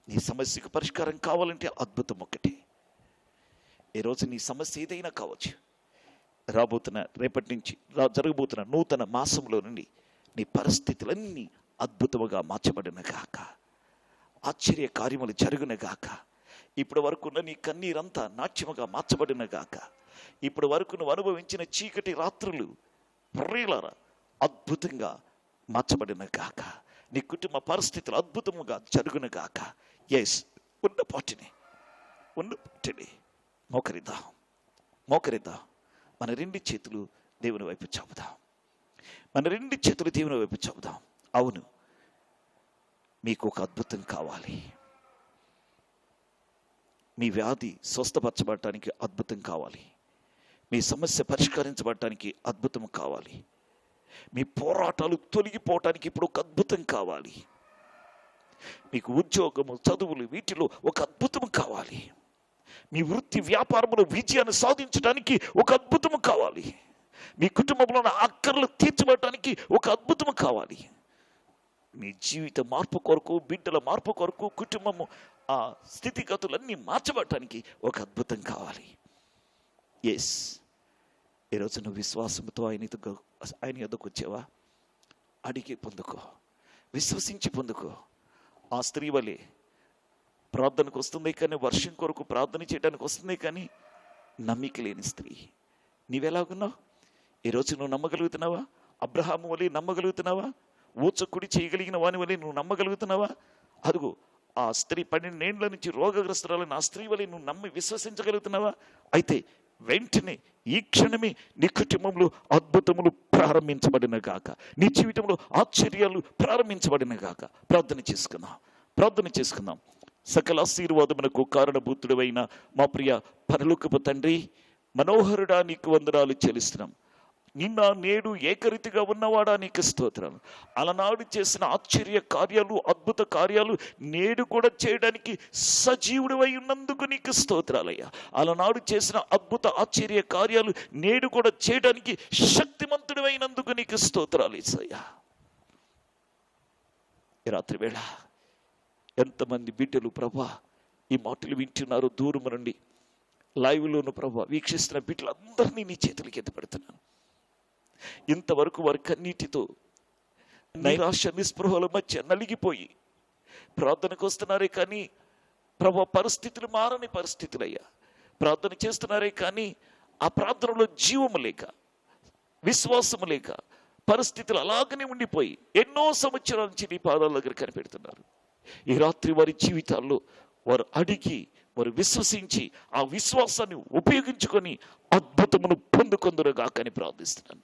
నీ సమస్యకు పరిష్కారం కావాలంటే అద్భుతం ఒకటే. ఈరోజు నీ సమస్య ఏదైనా కావచ్చు, రేపటి నుంచి జరగబోతున్న నూతన మాసంలో నుండి నీ పరిస్థితులన్నీ అద్భుతముగా మార్చబడిన గాక, ఆశ్చర్య కార్యములు జరుగున గాక. ఇప్పటి వరకు ఉన్న నీ కన్నీరంతా నాట్యముగా మార్చబడిన గాక. ఇప్పటి వరకు నువ్వు అనుభవించిన చీకటి రాత్రులు ప్రియులారా అద్భుతంగా మార్చబడిన గాక. నీ కుటుంబ పరిస్థితులు అద్భుతముగా జరుగున గాక. ఎస్, ఉన్న పాటిని మోకరిద్దాం. మన 2 చేతులు దేవుని వైపు చాపుదాం. మన 2 చేతులు దేవుని వైపు చాపుదాం. అవును, మీకు ఒక అద్భుతం కావాలి. మీ వ్యాధి స్వస్థపరచబడటానికి అద్భుతం కావాలి. మీ సమస్య పరిష్కరించబడటానికి అద్భుతం కావాలి. మీ పోరాటాలు తొలగిపోవటానికి ఇప్పుడు ఒక అద్భుతం కావాలి. మీకు ఉద్యోగము, చదువులు, వీటిలో ఒక అద్భుతం కావాలి. మీ వృత్తి వ్యాపారములో విజయాన్ని సాధించడానికి ఒక అద్భుతం కావాలి. మీ కుటుంబంలో అక్కర్లు తీర్చబడటానికి ఒక అద్భుతం కావాలి. మీ జీవిత మార్పు కొరకు, బిడ్డల మార్పు కొరకు, కుటుంబము ఆ స్థితిగతులన్నీ మార్చబడటానికి ఒక అద్భుతం కావాలి. ఎస్, ఈరోజు నువ్వు విశ్వాసంతో ఆయన ఎదుకు వచ్చావా? అడిగి పొందుకో, విశ్వసించి పొందుకో. ఆ స్త్రీ వలె ప్రార్థనకు వస్తుంది కానీ, వర్షం కొరకు ప్రార్థన చేయడానికి వస్తుంది కానీ నమ్మిక లేని స్త్రీ. నీవెలాగున్నావు? ఈరోజు నువ్వు నమ్మగలుగుతున్నావా? అబ్రహాము వలె నమ్మగలుగుతున్నావా? ఊచకుడి చేయగలిగిన వాని వలె నువ్వు నమ్మగలుగుతున్నావా? అదుగు ఆ స్త్రీ 12 ఏళ్ల నుంచి రోగగ్రస్తురాలని ఆ స్త్రీ వలె నువ్వు నమ్మి విశ్వసించగలుగుతున్నావా? అయితే వెంటనే ఈ క్షణమే నీ కుటుంబంలో అద్భుతములు ప్రారంభించబడిన గాక, నీ జీవితంలో ఆశ్చర్యాలు ప్రారంభించబడిన గాక. ప్రార్థన చేసుకుందాం. సకల ఆశీర్వాదమునకు కారణభూతుడైన మా ప్రియ పరలోకపు తండ్రి, మనోహరుడా, నీకు వందనాలు చెల్లిస్తున్నాం. నిన్న నేడు ఏకరీతిగా ఉన్నవాడా, నీకు స్తోత్రాలు. అలనాడు చేసిన ఆశ్చర్య కార్యాలు, అద్భుత కార్యాలు నేడు కూడా చేయడానికి సజీవుడివై ఉన్నందుకు నీకు స్తోత్రాలయ్యా. అలనాడు చేసిన అద్భుత ఆశ్చర్య కార్యాలు నేడు కూడా చేయడానికి శక్తిమంతుడివైనందుకు నీకు స్తోత్రాలు యేసయ్యా. ఈ రాత్రి వేళ ఎంతమంది బిడ్డలు ప్రభా ఈ మాటలు వింటున్నారు, దూరం నుండి లైవ్లోను ప్రభా వీక్షిస్తున్న బిడ్డలందరినీ నీ చేతులకి ఎత్తిపెడుతున్నాను. ఇంతవరకు వారి కన్నీటితో, నైరాశ, నిస్పృహల మధ్య నలిగిపోయి ప్రార్థనకు వస్తున్నారే కానీ ప్రభా పరిస్థితులు మారని పరిస్థితులయ్యా. ప్రార్థన చేస్తున్నారే కానీ ఆ ప్రార్థనలో జీవము లేక, విశ్వాసము లేక పరిస్థితులు అలాగనే ఉండిపోయి ఎన్నో సంవత్సరాల నుంచి నీ పాదాల దగ్గర కనిపెడుతున్నారు. ఈ రాత్రి వారి జీవితాల్లో వారు అడిగి, వారు విశ్వసించి ఆ విశ్వాసాన్ని ఉపయోగించుకొని అద్భుతమును పొందుకొందురుగా కానీ ప్రార్థిస్తున్నాను.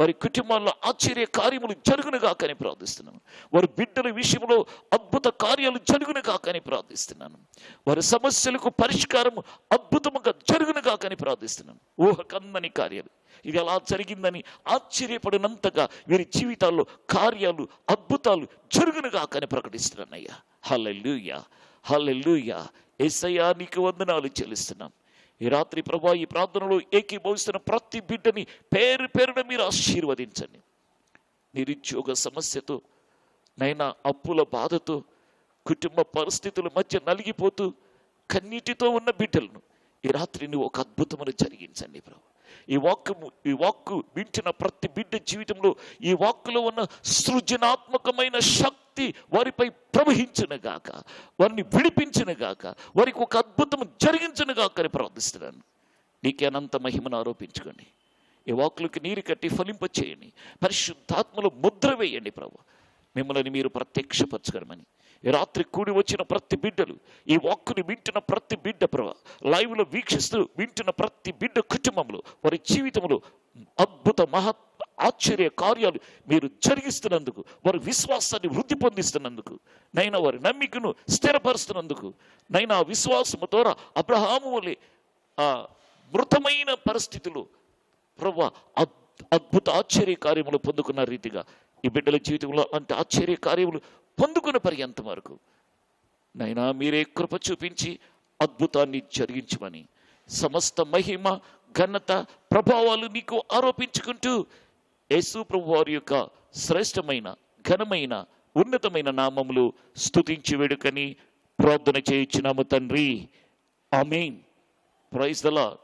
వారి కుటుంబాల్లో ఆశ్చర్య కార్యములు జరుగునుగా కానీ ప్రార్థిస్తున్నాను. వారి బిడ్డల విషయంలో అద్భుత కార్యాలు జరుగునుగా కానీ ప్రార్థిస్తున్నాను. వారి సమస్యలకు పరిష్కారం అద్భుతముగా జరుగునుగా కానీ ప్రార్థిస్తున్నాను. ఊహకందని కార్యాలు ఇది ఎలా జరిగిందని ఆశ్చర్యపడినంతగా వీరి జీవితాల్లో కార్యాలు, అద్భుతాలు జరుగునుగా కానీ ప్రకటిస్తున్నానయ్యా. హల్లెలూయా, హల్లెలూయా. యేసయ్యా, నీకు వందనాలు చెల్లిస్తున్నాం. ఈ రాత్రి ప్రభా ఈ ప్రార్థనలో ఏకీభవిస్తున్న ప్రతి బిడ్డని పేరు పేరున మీరు ఆశీర్వదించండి. నిరుద్యోగ సమస్యతో, నైనా అప్పుల బాధతో, కుటుంబ పరిస్థితుల మధ్య నలిగిపోతూ కన్నీటితో ఉన్న బిడ్డలను ఈ రాత్రి నువ్వు ఒక అద్భుతమును జరిగించండి ప్రభు. ఈ వాక్కు వింటున్న ప్రతి బిడ్డ జీవితంలో ఈ వాక్కులో ఉన్న సృజనాత్మకమైన శక్తి వారిపై ప్రవహించునుగాక, వారిని విడిపించునుగాక, వారికి ఒక అద్భుతం జరిగించునుగాక అని ప్రార్థిస్తున్నాను. నీకే అనంత మహిమను ఆరోపించుకోండి. ఈ వాక్కులకి నీరు కట్టి ఫలింప చేయండి. పరిశుద్ధాత్మలో ముద్ర వేయండి ప్రభు. మిమ్మల్ని మీరు ప్రత్యక్షపరచగలమని ఈ రాత్రి కూడి వచ్చిన ప్రతి బిడ్డలు, ఈ వాక్కుని వింటున్న ప్రతి బిడ్డ ప్రభు, లైవ్లో వీక్షిస్తూ వింటున్న ప్రతి బిడ్డ కుటుంబంలో, వారి జీవితంలో అద్భుత ఆశ్చర్య కార్యాలు మీరు జరిగిస్తున్నందుకు, వారి విశ్వాసాన్ని వృద్ధి పొందిస్తున్నందుకు, నైనా వారి నమ్మికను స్థిరపరుస్తున్నందుకు, నైనా విశ్వాసము ద్వారా అబ్రహాము వలె ఆ మృతమైన పరిస్థితులు ప్రభు అద్భుత ఆశ్చర్య కార్యములు పొందుకున్న రీతిగా ఈ బిడ్డల జీవితంలో అలాంటి ఆశ్చర్య కార్యములు పొందుకున్న పర్యంతం వరకు నైనా మీరే కృప చూపించి అద్భుతాన్ని జరిగించమని సమస్త మహిమ, ఘనత, ప్రభావాలు నీకు ఆరోపించుకుంటూ యేసు ప్రభు వారి యొక్క శ్రేష్టమైన, ఘనమైన, ఉన్నతమైన నామములు స్తుతించి వేడుకని ప్రార్థన చేయించున్నాము తండ్రి. ఆమేన్. Praise the lord.